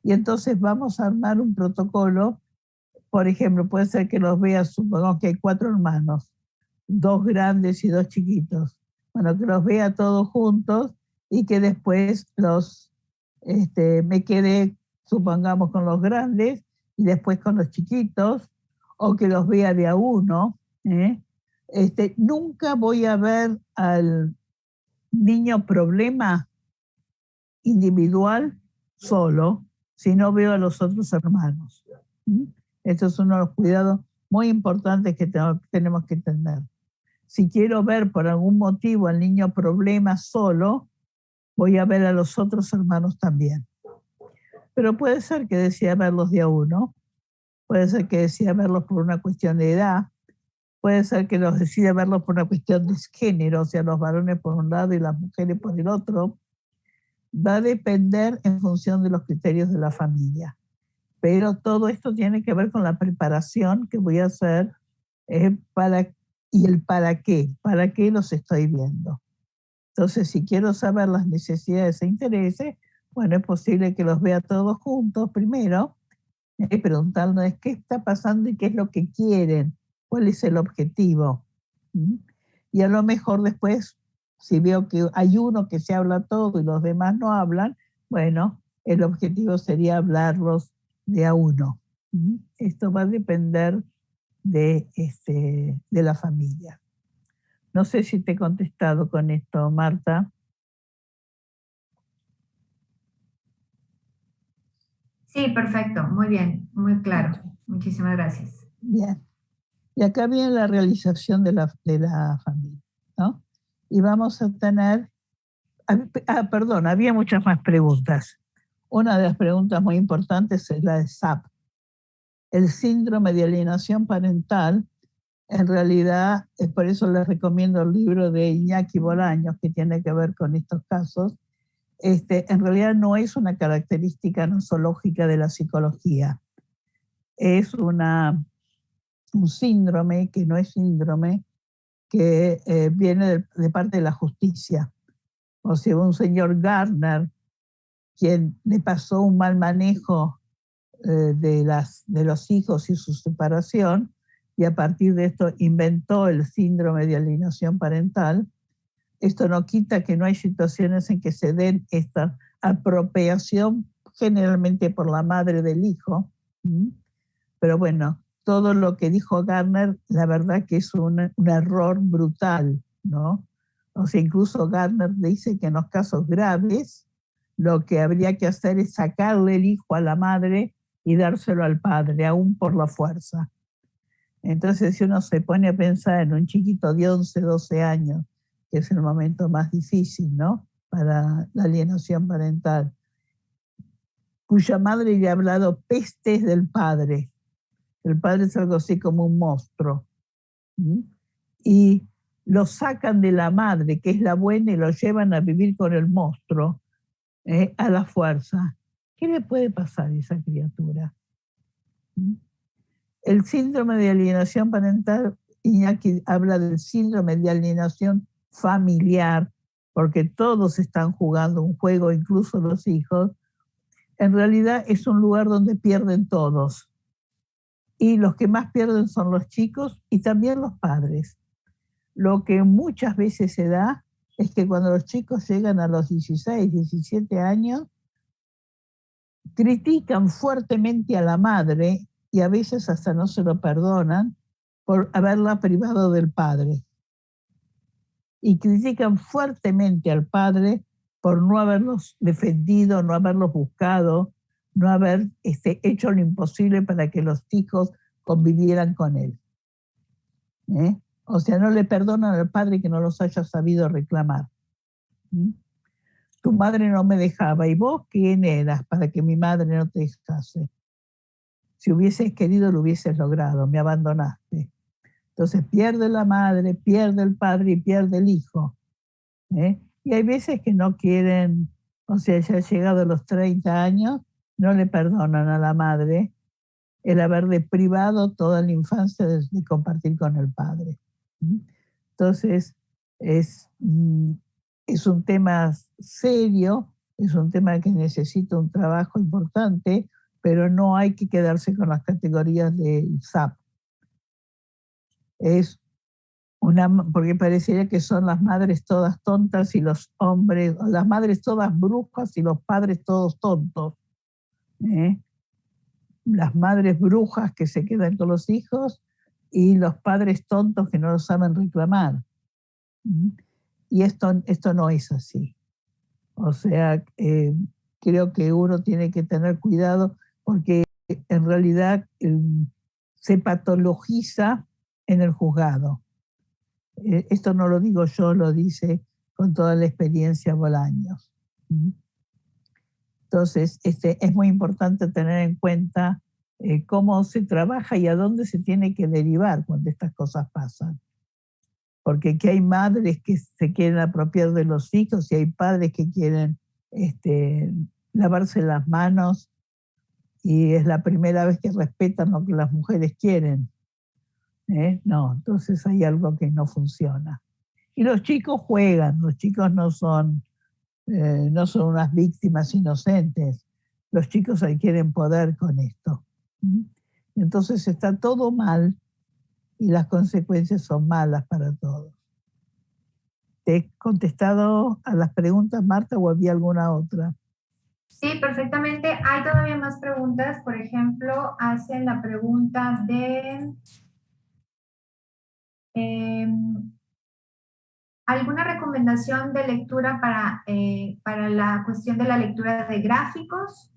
Y entonces vamos a armar un protocolo. Por ejemplo, puede ser que los veas, supongamos que hay 4 hermanos, 2 grandes y 2 chiquitos. Bueno, que los vea todos juntos y que después me quede, supongamos, con los grandes y después con los chiquitos, o que los vea de a uno. Nunca voy a ver al niño problema individual solo, si no veo a los otros hermanos. Esto es uno de los cuidados muy importantes que tenemos que tener. Si quiero ver por algún motivo al niño problema solo, voy a ver a los otros hermanos también. Pero puede ser que decida verlos de a uno, puede ser que decida verlos por una cuestión de edad, puede ser que los decida verlos por una cuestión de género, o sea, los varones por un lado y las mujeres por el otro. Va a depender en función de los criterios de la familia. Pero todo esto tiene que ver con la preparación que voy a hacer y el para qué los estoy viendo. Entonces, si quiero saber las necesidades e intereses, bueno, es posible que los vea todos juntos primero, preguntarles qué está pasando y qué es lo que quieren, cuál es el objetivo. ¿Mm? Y a lo mejor después, si veo que hay uno que se habla todo y los demás no hablan, bueno, el objetivo sería hablarlos de a uno. ¿Mm? Esto va a depender de la familia. No sé si te he contestado con esto, Marta. Sí, perfecto, muy bien, muy claro. Muchísimas gracias. Bien. Y acá viene la realización de la familia, ¿no? Y vamos a tener, perdón, había muchas más preguntas. Una de las preguntas muy importantes es la de SAP. El síndrome de alienación parental, en realidad, por eso les recomiendo el libro de Iñaki Bolaños, que tiene que ver con estos casos. En realidad no es una característica nosológica de la psicología. Es un síndrome que no es síndrome, que viene de parte de la justicia. O sea, un señor Gardner, quien le pasó un mal manejo de los hijos y su separación, y a partir de esto inventó el síndrome de alienación parental. Esto no quita que no hay situaciones en que se den esta apropiación generalmente por la madre del hijo. Pero bueno, todo lo que dijo Gardner, la verdad que es un error brutal, ¿no? O sea, incluso Gardner dice que en los casos graves, lo que habría que hacer es sacarle el hijo a la madre y dárselo al padre, aún por la fuerza. Entonces, si uno se pone a pensar en un chiquito de 11, 12 años, que es el momento más difícil, ¿no?, para la alienación parental, cuya madre le ha hablado pestes del padre. El padre es algo así como un monstruo. Y lo sacan de la madre, que es la buena, y lo llevan a vivir con el monstruo, a la fuerza. ¿Qué le puede pasar a esa criatura? El síndrome de alienación parental, Iñaki habla del síndrome de alienación familiar, porque todos están jugando un juego, incluso los hijos. En realidad es un lugar donde pierden todos. Y los que más pierden son los chicos y también los padres. Lo que muchas veces se da es que cuando los chicos llegan a los 16, 17 años, critican fuertemente a la madre y a veces hasta no se lo perdonan por haberla privado del padre. Y critican fuertemente al padre por no haberlos defendido, no haberlos buscado, no haber hecho lo imposible para que los hijos convivieran con él. O sea, no le perdonan al padre que no los haya sabido reclamar. Tu madre no me dejaba, ¿y vos quién eras para que mi madre no te dejase? Si hubieses querido, lo hubieses logrado, me abandonaste. Entonces pierde la madre, pierde el padre y pierde el hijo. Y hay veces que no quieren, o sea, ya llegado a los 30 años, no le perdonan a la madre el haberle privado toda la infancia de compartir con el padre. Entonces, es un tema serio, es un tema que necesita un trabajo importante, pero no hay que quedarse con las categorías del SAP. Porque parecería que son las madres todas tontas y los hombres, o las madres todas brujas y los padres todos tontos. Las madres brujas que se quedan con los hijos y los padres tontos que no lo saben reclamar. Y esto no es así. O sea, creo que uno tiene que tener cuidado porque en realidad se patologiza en el juzgado. Esto no lo digo yo, lo dice con toda la experiencia Bolaños. Entonces, es muy importante tener en cuenta cómo se trabaja y a dónde se tiene que derivar cuando estas cosas pasan. Porque aquí hay madres que se quieren apropiar de los hijos y hay padres que quieren lavarse las manos y es la primera vez que respetan lo que las mujeres quieren. No, entonces hay algo que no funciona. Y los chicos juegan, los chicos no son unas víctimas inocentes. Los chicos adquieren poder con esto. Entonces está todo mal y las consecuencias son malas para todos. ¿Te he contestado a las preguntas, Marta, o había alguna otra? Sí, perfectamente. Hay todavía más preguntas. Por ejemplo, hacen la pregunta de ¿alguna recomendación de lectura para la cuestión de la lectura de gráficos?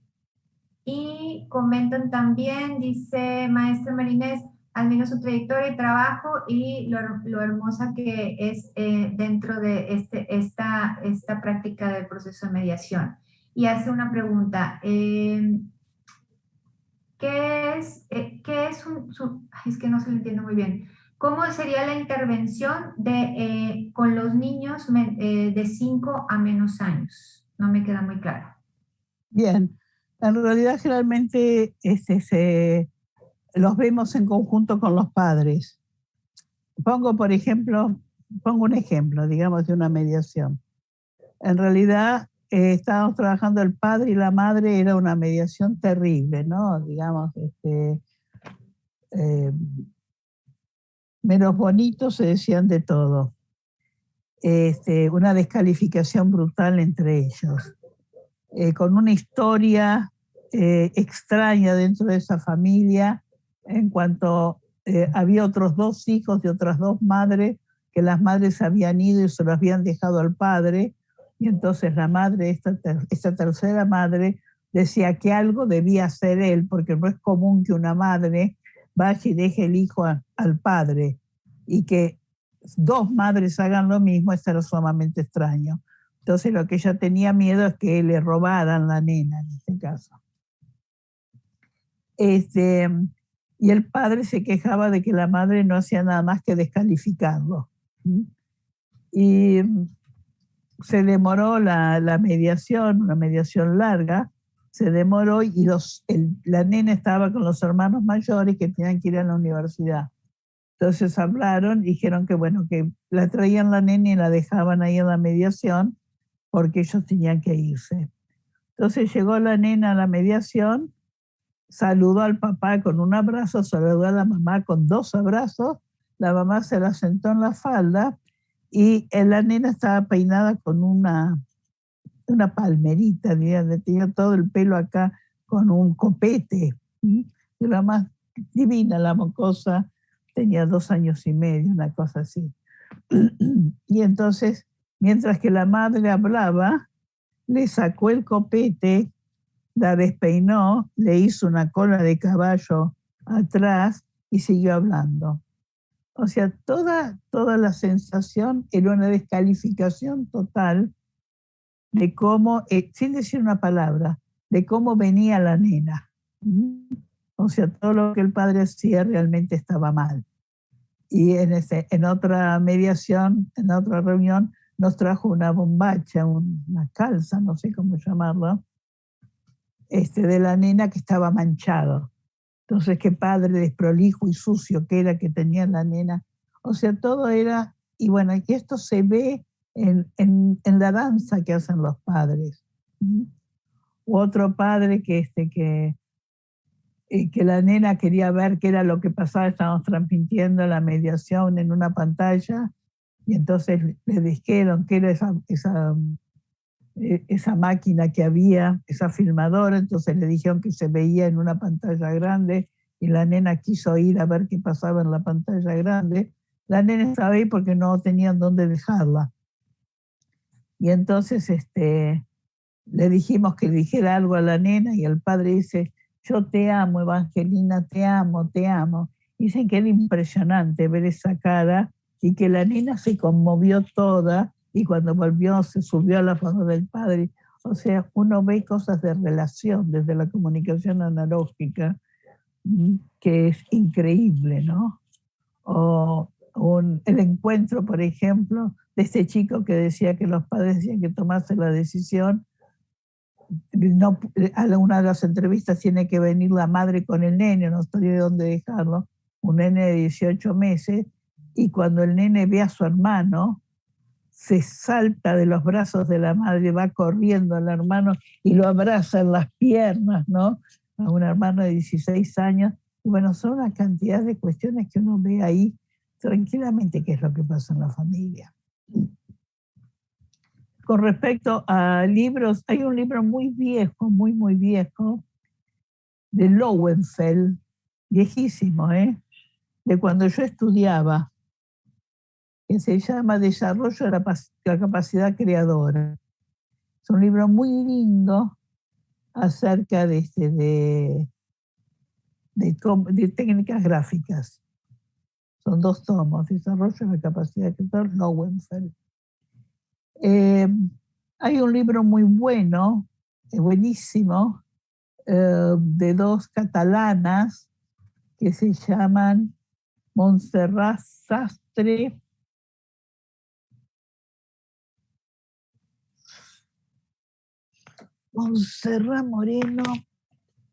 Y comentan también, dice maestra Marinés, admiro su trayectoria y trabajo y lo hermosa que es dentro de esta práctica del proceso de mediación. Y hace una pregunta, ¿qué es es que no se lo entiendo muy bien. ¿Cómo sería la intervención con los niños de 5 a menos años? No me queda muy claro. Bien, en realidad generalmente los vemos en conjunto con los padres. Pongo un ejemplo, digamos, de una mediación. En realidad estábamos trabajando el padre y la madre, era una mediación terrible, ¿no? Digamos, menos bonitos se decían de todo. Una descalificación brutal entre ellos. Con una historia extraña dentro de esa familia, en cuanto había otros 2 hijos de otras 2 madres, que las madres habían ido y se los habían dejado al padre, y entonces la madre, esta tercera madre, decía que algo debía hacer él, porque no es común que una madre vaya y deje el hijo al padre, y que 2 madres hagan lo mismo, esto era sumamente extraño. Entonces lo que ella tenía miedo es que le robaran la nena en este caso. Y el padre se quejaba de que la madre no hacía nada más que descalificarlo. Y se demoró la mediación, una mediación larga, se demoró y la nena estaba con los hermanos mayores que tenían que ir a la universidad. Entonces hablaron, dijeron que bueno, que la traían la nena y la dejaban ahí en la mediación, porque ellos tenían que irse. Entonces llegó la nena a la mediación, saludó al papá con un abrazo, saludó a la mamá con 2 abrazos, la mamá se la sentó en la falda y la nena estaba peinada con una palmerita, tenía todo el pelo acá con un copete. Era más divina la mocosa, tenía 2 años y medio, una cosa así. Y entonces, mientras que la madre hablaba, le sacó el copete, la despeinó, le hizo una cola de caballo atrás y siguió hablando. O sea, toda la sensación era una descalificación total de cómo, sin decir una palabra, de cómo venía la nena. O sea, todo lo que el padre hacía realmente estaba mal. Y en otra mediación, en otra reunión, nos trajo una bombacha, una calza, no sé cómo llamarlo, de la nena que estaba manchado. Entonces, qué padre desprolijo y sucio que era que tenía la nena. O sea, todo era, y bueno, y esto se ve en la danza que hacen los padres. U otro padre que la nena quería ver qué era lo que pasaba, estábamos transmitiendo la mediación en una pantalla, y entonces le dijeron que era esa máquina que había, esa filmadora, entonces le dijeron que se veía en una pantalla grande, y la nena quiso ir a ver qué pasaba en la pantalla grande. La nena estaba ahí porque no tenían dónde dejarla. Y entonces le dijimos que le dijera algo a la nena, y el padre dice: yo te amo, Evangelina, te amo, te amo. Dicen que era impresionante ver esa cara y que la nena se conmovió toda y cuando volvió se subió a la foto del padre. O sea, uno ve cosas de relación desde la comunicación analógica que es increíble, ¿no? O el encuentro, por ejemplo, de este chico que decía que los padres decían que tomase la decisión. No, a una de las entrevistas tiene que venir la madre con el nene, no sabía dónde dejarlo, un nene de 18 meses, y cuando el nene ve a su hermano, se salta de los brazos de la madre, va corriendo al hermano y lo abraza en las piernas, ¿no? A un hermano de 16 años. Y bueno, son una cantidad de cuestiones que uno ve ahí tranquilamente qué es lo que pasa en la familia. Con respecto a libros, hay un libro muy viejo, muy viejo, de Lowenfeld, viejísimo, de cuando yo estudiaba, que se llama Desarrollo de la capacidad creadora. Es un libro muy lindo acerca de técnicas gráficas. Son 2 tomos, Desarrollo de la capacidad creadora, Lowenfeld. Hay un libro muy bueno, buenísimo, de 2 catalanas que se llaman Montserrat Sastre Moreno.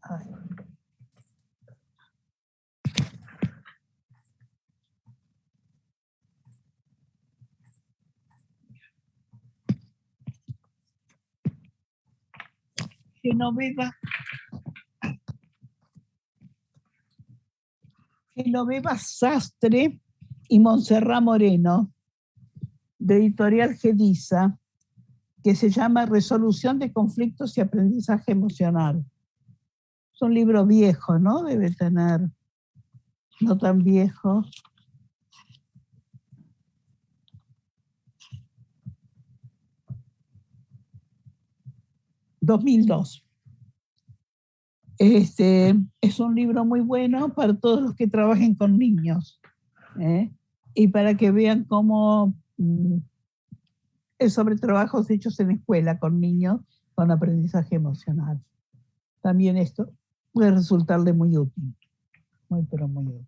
Ay. Genoveva Sastre y Montserrat Moreno, de Editorial Gedisa, que se llama Resolución de conflictos y aprendizaje emocional. Es un libro viejo, ¿no? Debe tener, no tan viejo. ...2002. Es un libro muy bueno para todos los que trabajen con niños, y para que vean cómo es sobre trabajos hechos en escuela con niños con aprendizaje emocional. También esto puede resultarle muy útil, pero muy útil.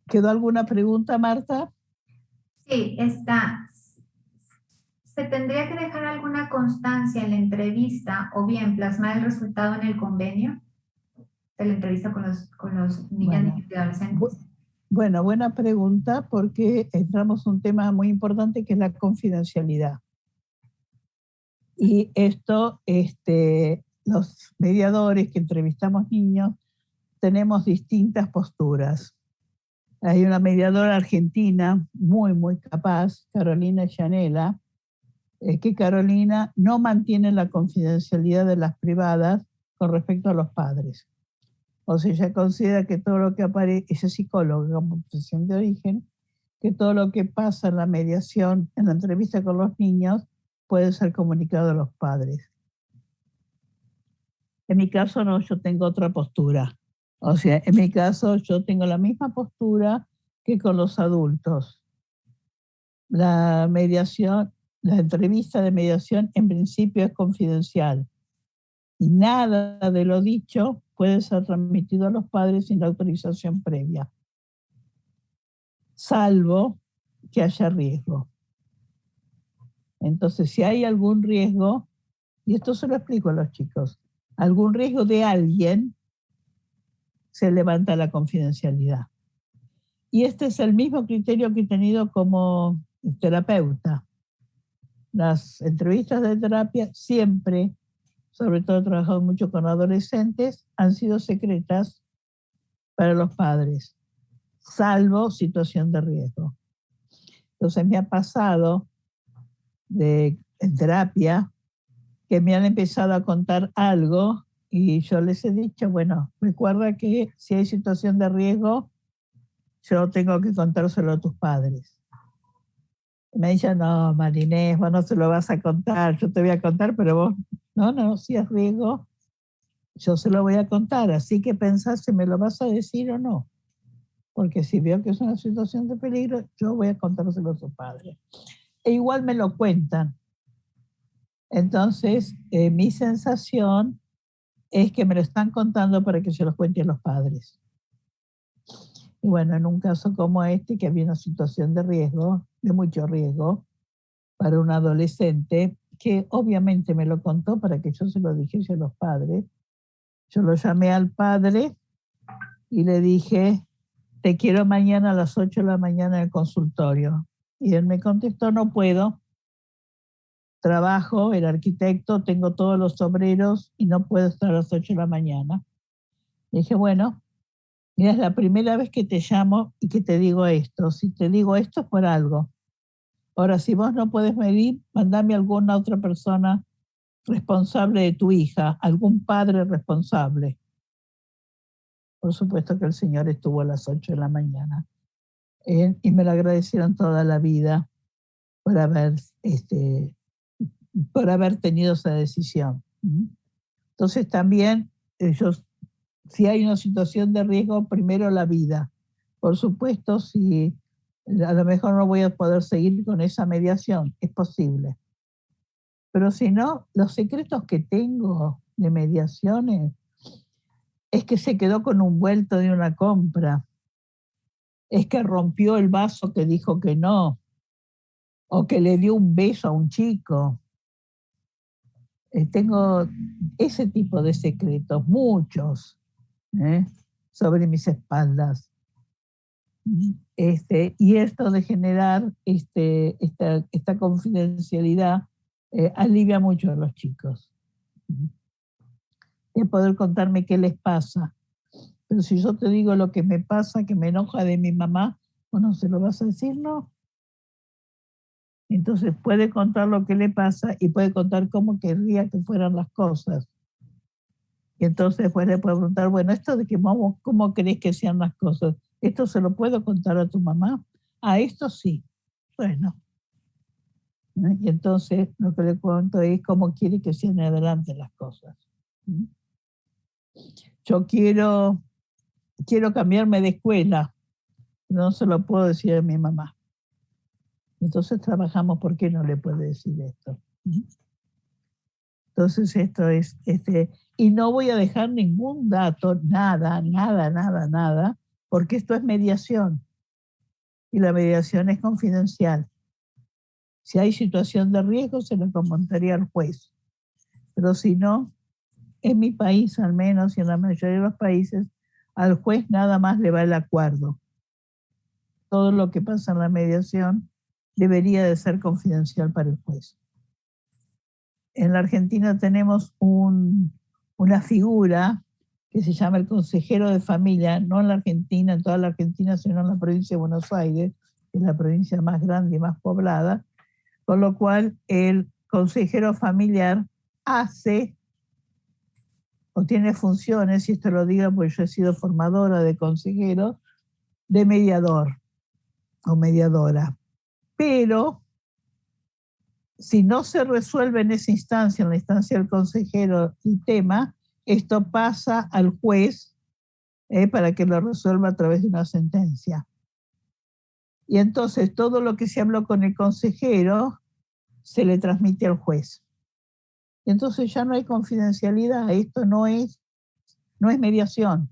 ¿Quedó alguna pregunta, Marta? Sí, está. ¿Se tendría que dejar alguna constancia en la entrevista o bien plasmar el resultado en el convenio de la entrevista con los niños y adolescentes? Bueno, buena pregunta, porque entramos en un tema muy importante que es la confidencialidad. Y esto, los mediadores que entrevistamos niños, tenemos distintas posturas. Hay una mediadora argentina muy capaz, Carolina Llanela, que Carolina no mantiene la confidencialidad de las privadas con respecto a los padres. O sea, ella considera que todo lo que aparece, ella es psicóloga con profesión de origen, que todo lo que pasa en la mediación, en la entrevista con los niños, puede ser comunicado a los padres. En mi caso no, yo tengo otra postura. O sea, en mi caso yo tengo la misma postura que con los adultos. La mediación, la entrevista de mediación en principio es confidencial y nada de lo dicho puede ser transmitido a los padres sin la autorización previa, salvo que haya riesgo. Entonces, si hay algún riesgo, y esto se lo explico a los chicos, algún riesgo de alguien, se levanta la confidencialidad. Y este es el mismo criterio que he tenido como terapeuta. Las entrevistas de terapia siempre, sobre todo he trabajado mucho con adolescentes, han sido secretas para los padres, salvo situación de riesgo. Entonces me ha pasado en terapia que me han empezado a contar algo y yo les he dicho, bueno, recuerda que si hay situación de riesgo, yo tengo que contárselo a tus padres. Me dicen, no, Marinés, vos no se lo vas a contar, yo te voy a contar, pero vos, no, si es riesgo, yo se lo voy a contar, así que pensá si me lo vas a decir o no. porque si veo que es una situación de peligro, yo voy a contárselo a su padre. E igual me lo cuentan. Entonces, mi sensación es que me lo están contando para que se los cuente a los padres. Y bueno, en un caso como este, que había una situación de riesgo, de mucho riesgo, para un adolescente, que obviamente me lo contó para que yo se lo dijese a los padres, yo lo llamé al padre y le dije, te quiero mañana a las 8 de la mañana en el consultorio. Y él me contestó, no puedo. Trabajo, el arquitecto, tengo todos los obreros y no puedo estar a las 8 de la mañana. Le dije, bueno, mira, es la primera vez que te llamo y que te digo esto. Si te digo esto es por algo. Ahora, si vos no puedes medir, mandame a alguna otra persona responsable de tu hija, algún padre responsable. Por supuesto que el señor estuvo a las 8 de la mañana. Y me lo agradecieron toda la vida por haber tenido esa decisión. Entonces también si hay una situación de riesgo, primero la vida. Por supuesto, si a lo mejor no voy a poder seguir con esa mediación, es posible. Pero si no, los secretos que tengo de mediaciones es que se quedó con un vuelto de una compra, es que rompió el vaso que dijo que no, o que le dio un beso a un chico. Tengo ese tipo de secretos, muchos, sobre mis espaldas. Y esto de generar esta confidencialidad alivia mucho a los chicos. De poder contarme qué les pasa. Pero si yo te digo lo que me pasa, que me enoja de mi mamá, bueno, ¿se lo vas a decir? No. Entonces puede contar lo que le pasa y puede contar cómo querría que fueran las cosas. Y entonces después le puede preguntar, bueno, esto de que ¿cómo crees que sean las cosas? ¿Esto se lo puedo contar a tu mamá? A esto sí. Bueno. Y entonces lo que le cuento es cómo quiere que sean adelante las cosas. Yo quiero cambiarme de escuela. No se lo puedo decir a mi mamá. Entonces trabajamos, ¿por qué no le puede decir esto? Entonces esto es, y no voy a dejar ningún dato, nada, porque esto es mediación. Y la mediación es confidencial. Si hay situación de riesgo, se lo comentaría al juez. Pero si no, en mi país al menos y en la mayoría de los países, al juez nada más le va el acuerdo. Todo lo que pasa en la mediación debería de ser confidencial para el juez. En la Argentina tenemos una figura que se llama el consejero de familia, no en la Argentina, en toda la Argentina, sino en la provincia de Buenos Aires, que es la provincia más grande y más poblada, con lo cual el consejero familiar hace o tiene funciones, y esto lo digo porque yo he sido formadora de consejero, de mediador o mediadora. Pero si no se resuelve en esa instancia, en la instancia del consejero, el tema, esto pasa al juez para que lo resuelva a través de una sentencia. Y entonces todo lo que se habló con el consejero se le transmite al juez. Y entonces ya no hay confidencialidad, esto no es mediación.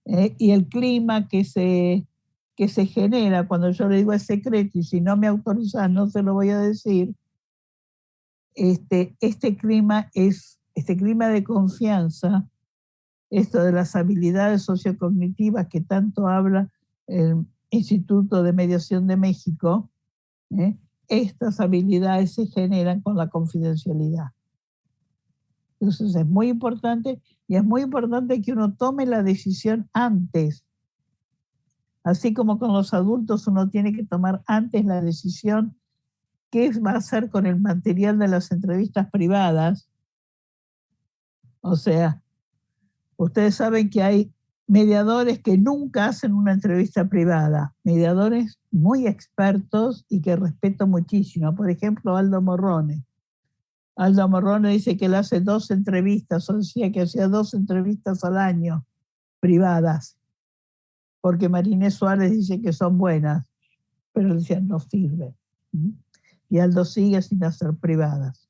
Y el clima que se genera cuando yo le digo es secreto y si no me autorizas no se lo voy a decir, este clima de confianza, esto de las habilidades sociocognitivas que tanto habla el Instituto de Mediación de México, estas habilidades se generan con la confidencialidad. Entonces es muy importante, y es muy importante que uno tome la decisión antes. Así como con los adultos uno tiene que tomar antes la decisión qué va a hacer con el material de las entrevistas privadas. O sea, ustedes saben que hay mediadores que nunca hacen una entrevista privada, mediadores muy expertos y que respeto muchísimo. Por ejemplo, Aldo Morrone. Aldo Morrone dice que él hace 2 entrevistas, o decía que hacía 2 entrevistas al año privadas. porque Marinés Suárez dice que son buenas, pero decían no sirven. Y Aldo sigue sin hacer privadas.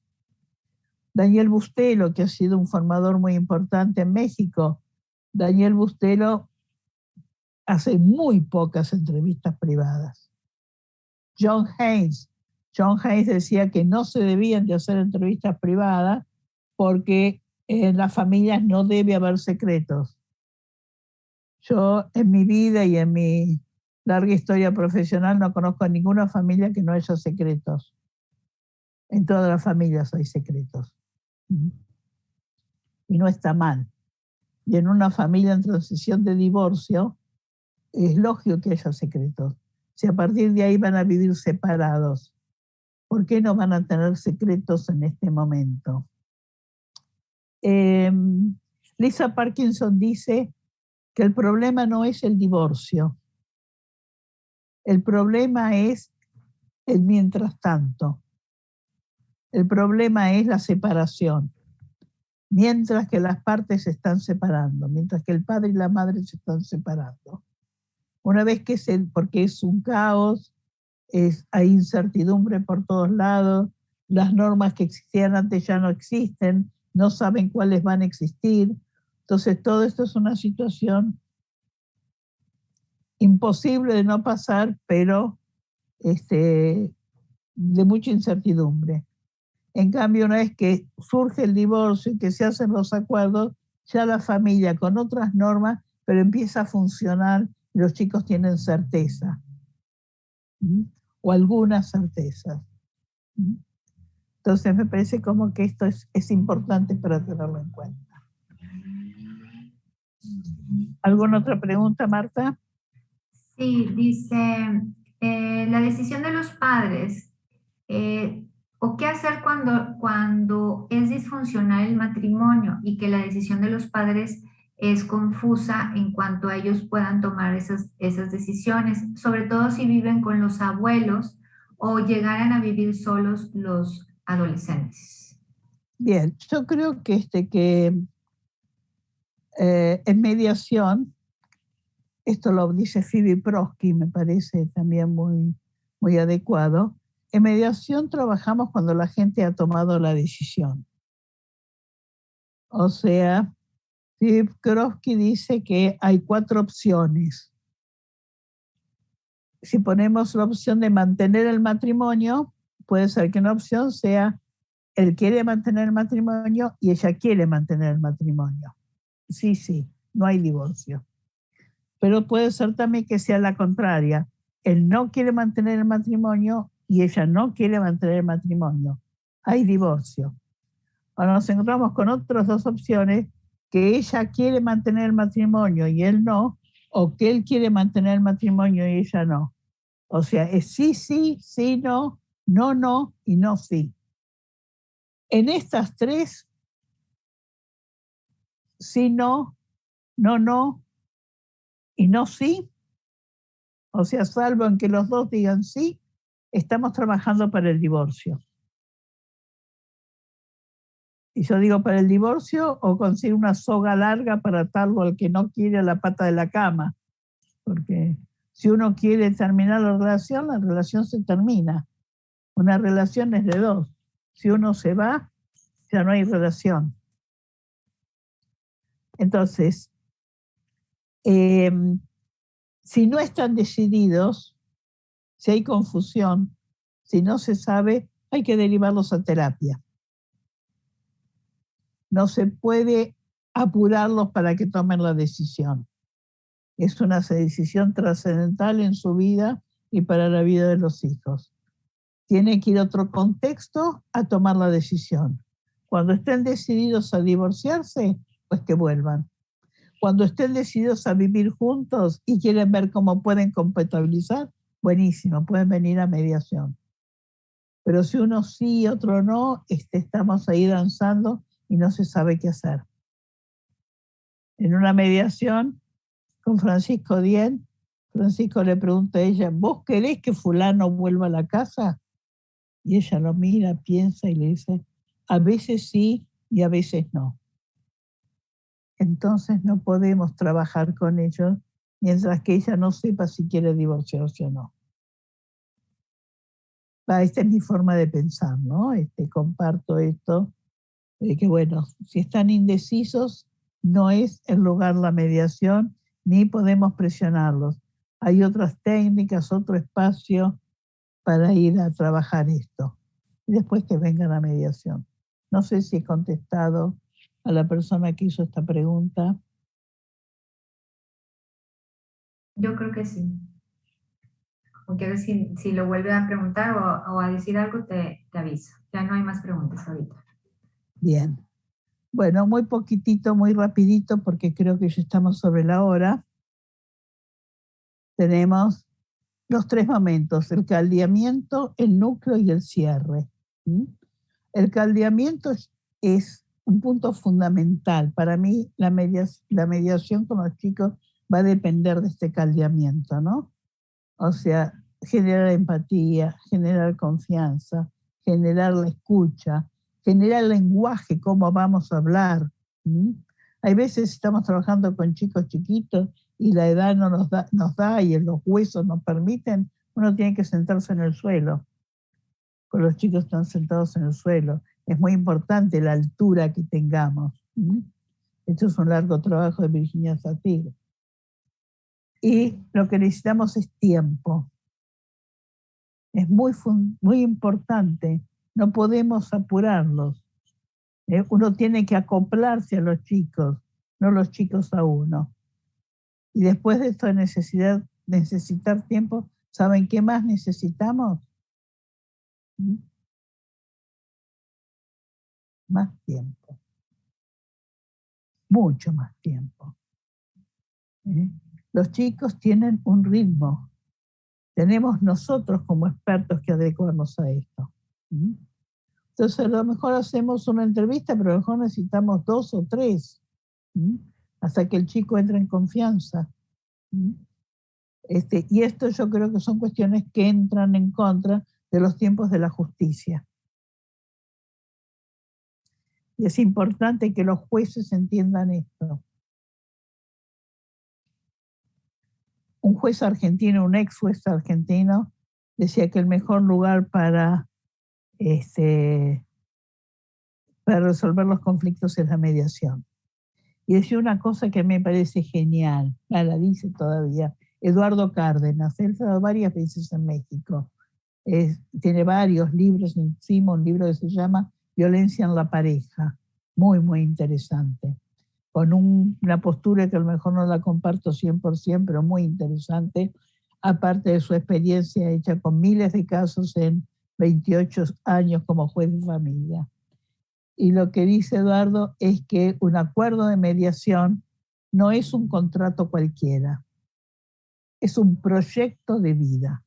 Daniel Bustelo, que ha sido un formador muy importante en México, Daniel Bustelo hace muy pocas entrevistas privadas. John Haynes decía que no se debían de hacer entrevistas privadas porque en las familias no debe haber secretos. Yo en mi vida y en mi larga historia profesional no conozco a ninguna familia que no haya secretos. En todas las familias hay secretos. Y no está mal. Y en una familia en transición de divorcio es lógico que haya secretos. Si a partir de ahí van a vivir separados, ¿por qué no van a tener secretos en este momento? Lisa Parkinson dice que el problema no es el divorcio. El problema es el mientras tanto. El problema es la separación. Mientras que las partes se están separando, mientras que el padre y la madre se están separando. Una vez que porque es un caos, hay incertidumbre por todos lados, las normas que existían antes ya no existen, no saben cuáles van a existir. Entonces todo esto es una situación imposible de no pasar, pero de mucha incertidumbre. En cambio, una vez que surge el divorcio y que se hacen los acuerdos, ya la familia con otras normas, pero empieza a funcionar y los chicos tienen certeza. O algunas certezas. Entonces me parece como que esto es importante para tenerlo en cuenta. ¿Alguna otra pregunta, Marta? Sí, dice, la decisión de los padres, o qué hacer cuando es disfuncional el matrimonio y que la decisión de los padres es confusa en cuanto a ellos puedan tomar esas decisiones, sobre todo si viven con los abuelos o llegaran a vivir solos los adolescentes. Bien, yo creo que en mediación, esto lo dice Phoebe Prosky, me parece también muy, muy adecuado. En mediación trabajamos cuando la gente ha tomado la decisión. O sea, Phoebe Prosky dice que hay 4 opciones. Si ponemos la opción de mantener el matrimonio, puede ser que una opción sea él quiere mantener el matrimonio y ella quiere mantener el matrimonio. Sí, no hay divorcio. Pero puede ser también que sea la contraria. Él no quiere mantener el matrimonio y ella no quiere mantener el matrimonio. Hay divorcio. Ahora nos encontramos con otras 2 opciones, que ella quiere mantener el matrimonio y él no, o que él quiere mantener el matrimonio y ella no. O sea, es sí, no y no sí. En estas 3, sí, no y no sí, o sea, salvo en que los 2 digan sí, estamos trabajando para el divorcio. Y yo digo para el divorcio o conseguir una soga larga para atarlo al que no quiere a la pata de la cama. Porque si uno quiere terminar la relación se termina. Una relación es de 2. Si uno se va, ya no hay relación. Entonces, si no están decididos, si hay confusión, si no se sabe, hay que derivarlos a terapia. No se puede apurarlos para que tomen la decisión. Es una decisión trascendental en su vida y para la vida de los hijos. Tiene que ir a otro contexto a tomar la decisión. Cuando estén decididos a divorciarse, pues que vuelvan. Cuando estén decididos a vivir juntos y quieren ver cómo pueden compatibilizar, buenísimo, pueden venir a mediación. Pero si uno sí y otro no, estamos ahí danzando y no se sabe qué hacer. En una mediación con Francisco Dien, Francisco le pregunta a ella, ¿vos querés que fulano vuelva a la casa? Y ella lo mira, piensa y le dice, a veces sí y a veces no. Entonces no podemos trabajar con ellos mientras que ella no sepa si quiere divorciarse o no. Esta es mi forma de pensar, ¿no? Comparto esto, de que bueno, si están indecisos, no es el lugar la mediación, ni podemos presionarlos. Hay otras técnicas, otro espacio para ir a trabajar esto. Y después que venga la mediación. No sé si he contestado a la persona que hizo esta pregunta. Yo creo que sí. Aunque a ver si lo vuelve a preguntar o a decir algo, te aviso. Ya no hay más preguntas ahorita. Bien. Bueno, muy poquitito, muy rapidito, porque creo que ya estamos sobre la hora. Tenemos los 3 momentos: el caldeamiento, el núcleo y el cierre. ¿Mm? El caldeamiento es un punto fundamental. Para mí, la mediación con los chicos va a depender de este caldeamiento, ¿no? O sea, generar empatía, generar confianza, generar la escucha, generar el lenguaje, cómo vamos a hablar. ¿Mm? Hay veces estamos trabajando con chicos chiquitos y la edad no nos da y los huesos nos permiten, uno tiene que sentarse en el suelo. Con los chicos están sentados en el suelo. Es muy importante la altura que tengamos. ¿Mm? Esto es un largo trabajo de Virginia Satir. Y lo que necesitamos es tiempo. Es muy importante. No podemos apurarlos. Uno tiene que acoplarse a los chicos, no los chicos a uno. Y después de esto de necesitar tiempo, ¿saben qué más necesitamos? ¿Mm? Más tiempo. Mucho más tiempo. Los chicos tienen un ritmo. Tenemos nosotros como expertos que adecuarnos a esto. Entonces a lo mejor hacemos una entrevista, pero a lo mejor necesitamos 2 o 3, hasta que el chico entre en confianza. Y esto yo creo que son cuestiones que entran en contra de los tiempos de la justicia. Y es importante que los jueces entiendan esto. Un juez argentino, un ex juez argentino, decía que el mejor lugar para resolver los conflictos es la mediación. Y decía una cosa que me parece genial, la dice todavía, Eduardo Cárdenas. Él fue varias veces en México. Tiene varios libros encima, un libro que se llama Violencia en la pareja, muy, muy interesante, con una postura que a lo mejor no la comparto 100%, pero muy interesante, aparte de su experiencia hecha con miles de casos en 28 años como juez de familia. Y lo que dice Eduardo es que un acuerdo de mediación no es un contrato cualquiera, es un proyecto de vida.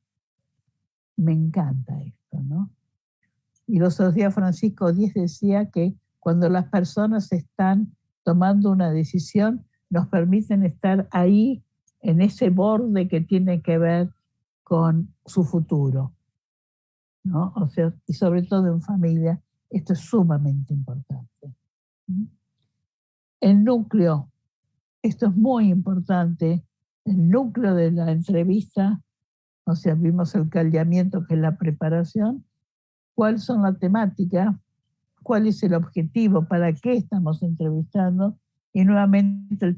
Me encanta esto, ¿no? Y los otros días Francisco Díez decía que cuando las personas están tomando una decisión, nos permiten estar ahí en ese borde que tiene que ver con su futuro, ¿no? O sea, y sobre todo en familia, esto es sumamente importante. El núcleo, esto es muy importante, el núcleo de la entrevista, o sea, vimos el caldeamiento, que es la preparación, cuáles son las temáticas, cuál es el objetivo, para qué estamos entrevistando, y nuevamente el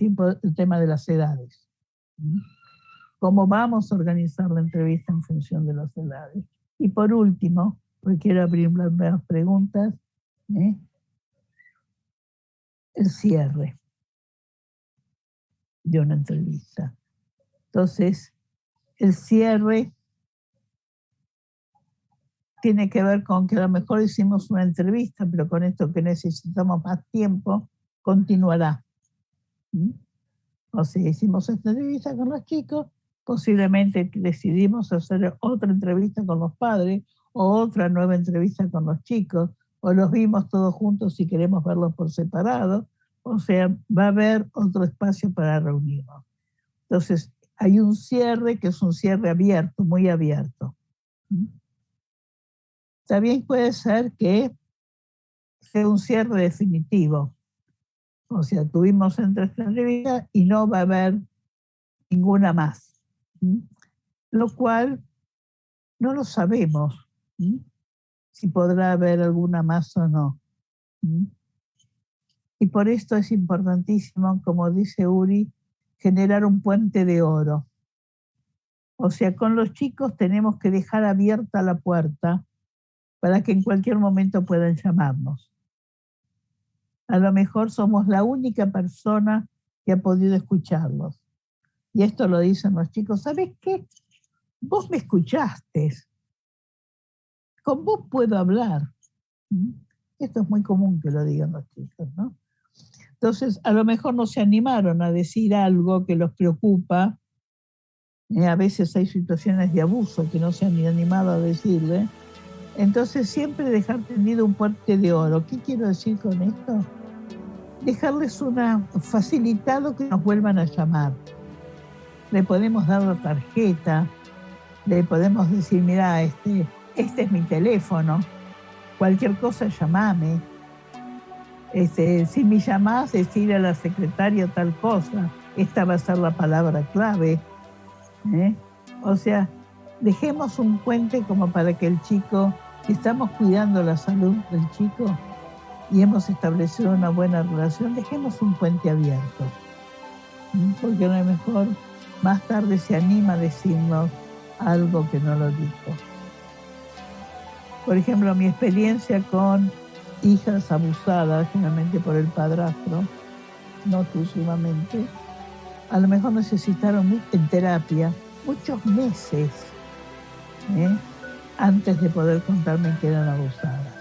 tema de las edades. ¿Cómo vamos a organizar la entrevista en función de las edades? Y por último, porque quiero abrir las preguntas, el cierre de una entrevista. Entonces, el cierre tiene que ver con que a lo mejor hicimos una entrevista, pero con esto que necesitamos más tiempo, continuará. O sea, hicimos esta entrevista con los chicos, posiblemente decidimos hacer otra entrevista con los padres, o otra nueva entrevista con los chicos, o los vimos todos juntos si queremos verlos por separado. O sea, va a haber otro espacio para reunirnos. Entonces, hay un cierre que es un cierre abierto, muy abierto. También puede ser que sea un cierre definitivo. O sea, tuvimos esta entrevista y no va a haber ninguna más. Lo cual no lo sabemos, si podrá haber alguna más o no. Y por esto es importantísimo, como dice Uri, generar un puente de oro. O sea, con los chicos tenemos que dejar abierta la puerta para que en cualquier momento puedan llamarnos. A lo mejor somos la única persona que ha podido escucharlos. Y esto lo dicen los chicos. ¿Sabes qué? Vos me escuchaste. Con vos puedo hablar. Esto es muy común que lo digan los chicos, ¿no? Entonces, a lo mejor no se animaron a decir algo que los preocupa. A veces hay situaciones de abuso que no se han animado a decirle. Entonces, siempre dejar tendido un puente de oro. ¿Qué quiero decir con esto? Dejarles facilitado que nos vuelvan a llamar. Le podemos dar la tarjeta, le podemos decir, mira, este es mi teléfono, cualquier cosa llamame. Si me llamás, decir a la secretaria tal cosa, esta va a ser la palabra clave. O sea, dejemos un puente como para que el chico, si estamos cuidando la salud del chico y hemos establecido una buena relación, dejemos un puente abierto. Porque a lo mejor más tarde se anima a decirnos algo que no lo dijo. Por ejemplo, mi experiencia con hijas abusadas, generalmente por el padrastro, no exclusivamente, a lo mejor necesitaron en terapia muchos meses antes de poder contarme que eran abusadas.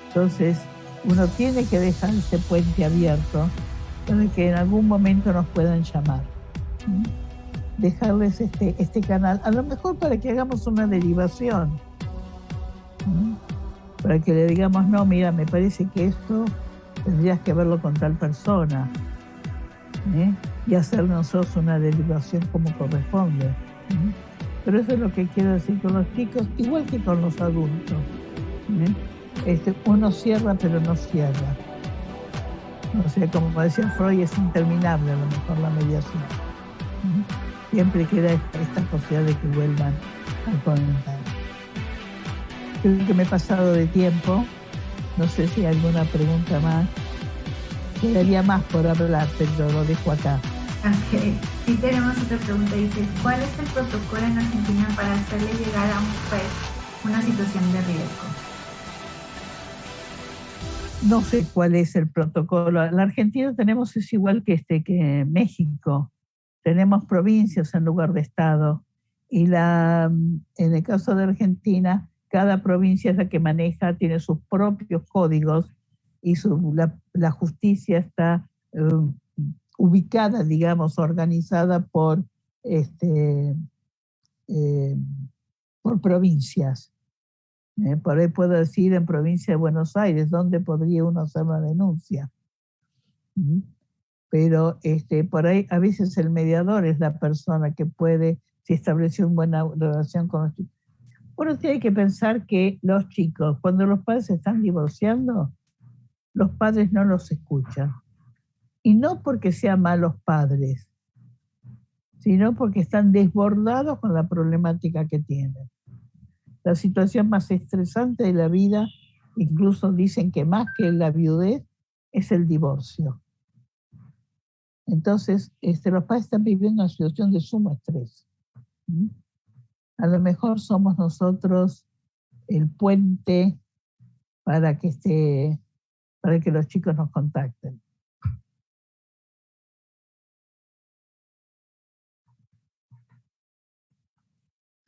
Entonces, uno tiene que dejar ese puente abierto para que en algún momento nos puedan llamar. Dejarles este canal, a lo mejor para que hagamos una derivación. Para que le digamos, no, mira, me parece que esto tendrías que verlo con tal persona. Y hacer nosotros una derivación como corresponde. Pero eso es lo que quiero decir con los chicos, igual que con los adultos. Uno cierra, pero no cierra. O sea, como decía Freud, es interminable a lo mejor la mediación. Siempre queda esta posibilidad de que vuelvan a comentar. Creo que me he pasado de tiempo. No sé si hay alguna pregunta más. Quedaría más por hablar, pero lo dejo acá. Okay. Sí, tenemos otra pregunta. Dice, ¿cuál es el protocolo en Argentina para hacerle llegar a un juez una situación de riesgo? No sé cuál es el protocolo. En la Argentina tenemos, es igual que México. Tenemos provincias en lugar de estado. Y en el caso de Argentina, cada provincia es la que maneja, tiene sus propios códigos y la justicia está ubicada, digamos, organizada por provincias. Por ahí puedo decir en provincia de Buenos Aires, ¿dónde podría uno hacer la denuncia? Pero por ahí a veces el mediador es la persona que puede, si estableció una buena relación con los chicos. Uno tiene que pensar que los chicos, cuando los padres se están divorciando, los padres no los escuchan. Y no porque sean malos padres, sino porque están desbordados con la problemática que tienen. La situación más estresante de la vida, incluso dicen que más que la viudez, es el divorcio. Entonces, los padres están viviendo una situación de sumo estrés. A lo mejor somos nosotros el puente para que los chicos nos contacten.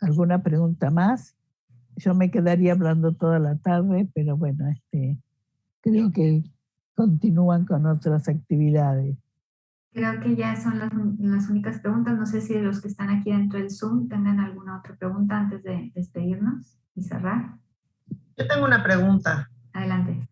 ¿Alguna pregunta más? Yo me quedaría hablando toda la tarde, pero bueno, creo que continúan con otras actividades. Creo que ya son las únicas preguntas. No sé si de los que están aquí dentro del Zoom tengan alguna otra pregunta antes de despedirnos y cerrar. Yo tengo una pregunta. Adelante.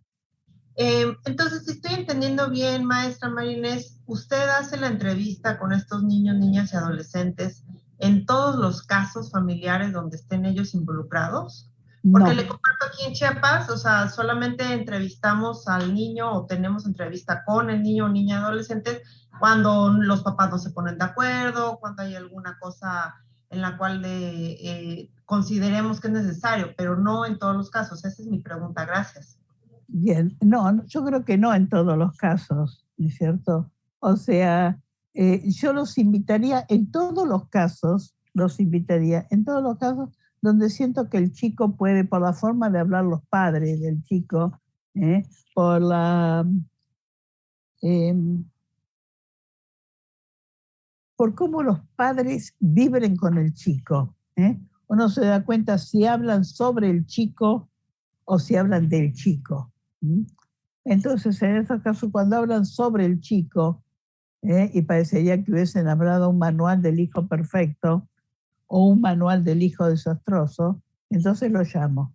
Entonces, si estoy entendiendo bien, maestra María Inés, usted hace la entrevista con estos niños, niñas y adolescentes en todos los casos familiares donde estén ellos involucrados. Porque No. le comparto aquí en Chiapas, o sea, solamente entrevistamos al niño o tenemos entrevista con el niño o niña adolescente cuando los papás no se ponen de acuerdo, cuando hay alguna cosa en la cual consideremos que es necesario, pero no en todos los casos. Esa es mi pregunta. Gracias. Bien, no, yo creo que no en todos los casos, ¿no es cierto? O sea, yo los invitaría en todos los casos, en todos los casos donde siento que el chico puede, por la forma de hablar los padres del chico, por por cómo los padres vibren con el chico. Uno se da cuenta si hablan sobre el chico o si hablan del chico. Entonces, en estos casos, cuando hablan sobre el chico, y parecería que hubiesen hablado un manual del hijo perfecto o un manual del hijo desastroso, entonces lo llamo.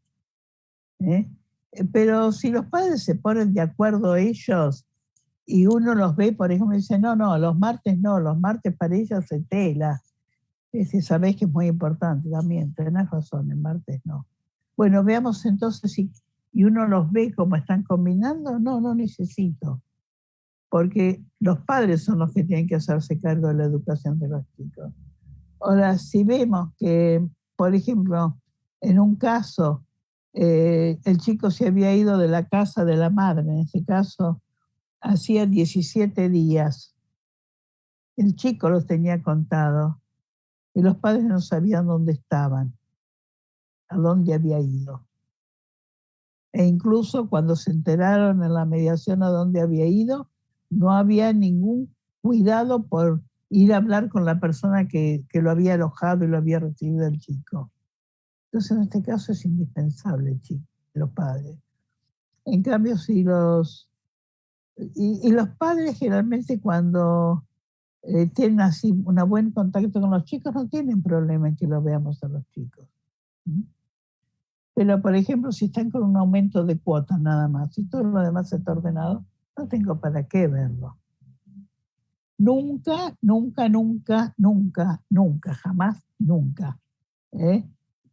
Pero si los padres se ponen de acuerdo ellos y uno los ve, por ejemplo, y dice, no, los martes no, los martes para ellos se tela. Sabéis que es muy importante también, tenés razón, el martes no. Bueno, veamos entonces si y uno los ve como están combinando, no necesito, porque los padres son los que tienen que hacerse cargo de la educación de los chicos. Ahora, si vemos que, por ejemplo, en un caso, el chico se había ido de la casa de la madre, en ese caso, hacía 17 días, el chico los tenía contados, y los padres no sabían dónde estaban, a dónde había ido. E incluso cuando se enteraron en la mediación a dónde había ido, no había ningún cuidado por ir a hablar con la persona que lo había alojado y lo había recibido el chico. Entonces, en este caso es indispensable el chico, los padres. En cambio, si los padres generalmente cuando tienen así un buen contacto con los chicos, no tienen problema en que lo veamos a los chicos. Pero, por ejemplo, si están con un aumento de cuotas nada más, y todo lo demás está ordenado, no tengo para qué verlo. Nunca, jamás, nunca,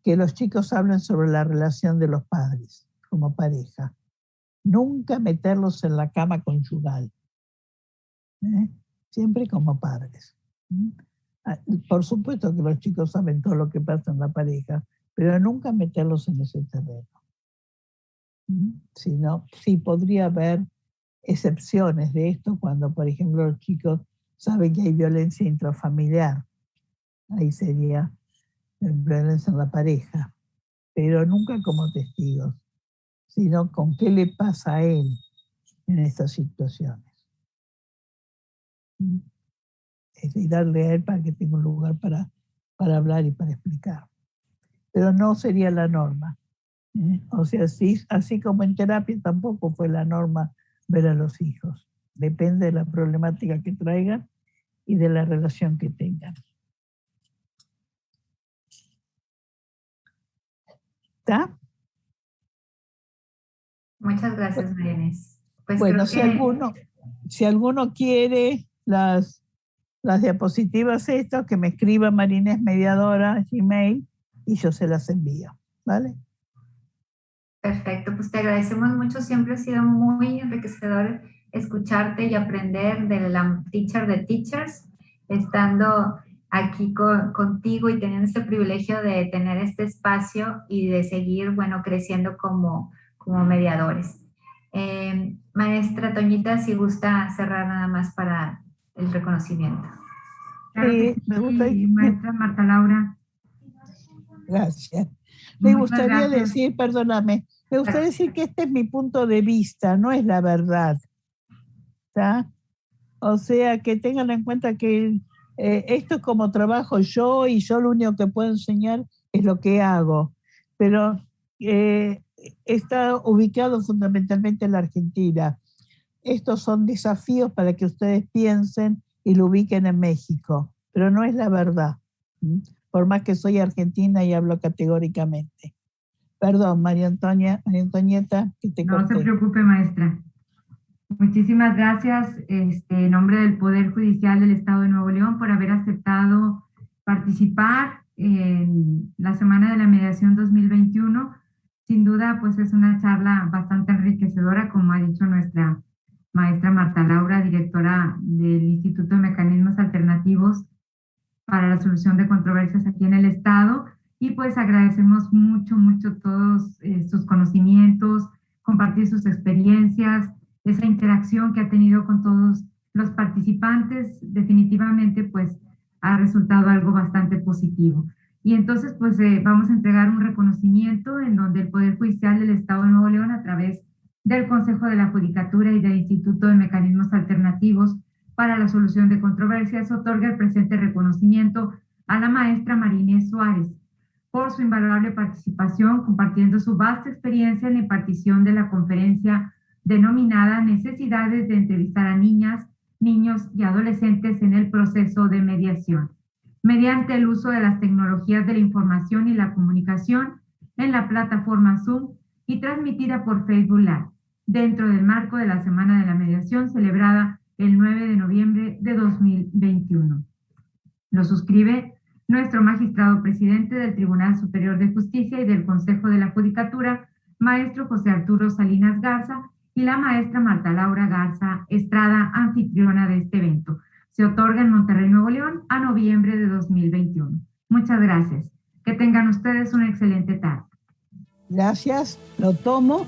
que los chicos hablen sobre la relación de los padres como pareja. Nunca meterlos en la cama conyugal. Siempre como padres. Por supuesto que los chicos saben todo lo que pasa en la pareja, pero nunca meterlos en ese terreno. Sino, sí podría haber excepciones de esto cuando, por ejemplo, los chicos saben que hay violencia intrafamiliar. Ahí sería violencia en la pareja, pero nunca como testigos, sino con qué le pasa a él en estas situaciones. Y darle a él para que tenga un lugar para hablar y para explicar. Pero no sería la norma. O sea, así como en terapia tampoco fue la norma ver a los hijos. Depende de la problemática que traigan y de la relación que tengan. ¿Está? Muchas gracias, María Inés. Pues bueno, creo si alguno quiere las diapositivas estas, que me escriba Marinés Mediadora, Gmail, y yo se las envío. ¿Vale? Perfecto, pues te agradecemos mucho. Siempre ha sido muy enriquecedor escucharte y aprender de la teacher de teachers, estando aquí contigo y teniendo este privilegio de tener este espacio y de seguir, bueno, creciendo como mediadores. Maestra Toñita, si gusta cerrar nada más para el reconocimiento. Claro que sí, me gusta. Maestra Marta Laura. Gracias. Me gustaría decir, perdóname, me gustaría decir que este es mi punto de vista, no es la verdad. ¿Está? O sea, que tengan en cuenta que esto es como trabajo yo y yo lo único que puedo enseñar es lo que hago. Pero está ubicado fundamentalmente en la Argentina. Estos son desafíos para que ustedes piensen y lo ubiquen en México, pero no es la verdad. Por más que soy argentina y hablo categóricamente. Perdón, María Antonieta, que te corté. No se preocupe, maestra. Muchísimas gracias en nombre del Poder Judicial del Estado de Nuevo León por haber aceptado participar en la Semana de la Mediación 2021. Sin duda, pues es una charla bastante enriquecedora, como ha dicho nuestra maestra Marta Laura, directora del Instituto de Mecanismos Alternativos para la Solución de Controversias aquí en el Estado. Y pues agradecemos mucho, mucho todos sus conocimientos, compartir sus experiencias, esa interacción que ha tenido con todos los participantes. Definitivamente, pues ha resultado algo bastante positivo. Y entonces, pues vamos a entregar un reconocimiento en donde el Poder Judicial del Estado de Nuevo León, a través del Consejo de la Judicatura y del Instituto de Mecanismos Alternativos para la Solución de Controversias, otorga el presente reconocimiento a la maestra María Inés Suárez por su invaluable participación, compartiendo su vasta experiencia en la impartición de la conferencia denominada Necesidades de entrevistar a niñas, niños y adolescentes en el proceso de mediación, mediante el uso de las tecnologías de la información y la comunicación en la plataforma Zoom y transmitida por Facebook Live, dentro del marco de la Semana de la Mediación celebrada el 9 de noviembre de 2021. Lo suscribe nuestro magistrado presidente del Tribunal Superior de Justicia y del Consejo de la Judicatura, maestro José Arturo Salinas Garza, y la maestra Marta Laura Garza Estrada, anfitriona de este evento. Se otorga en Monterrey, Nuevo León, a noviembre de 2021. Muchas gracias. Que tengan ustedes una excelente tarde. Gracias, lo tomo.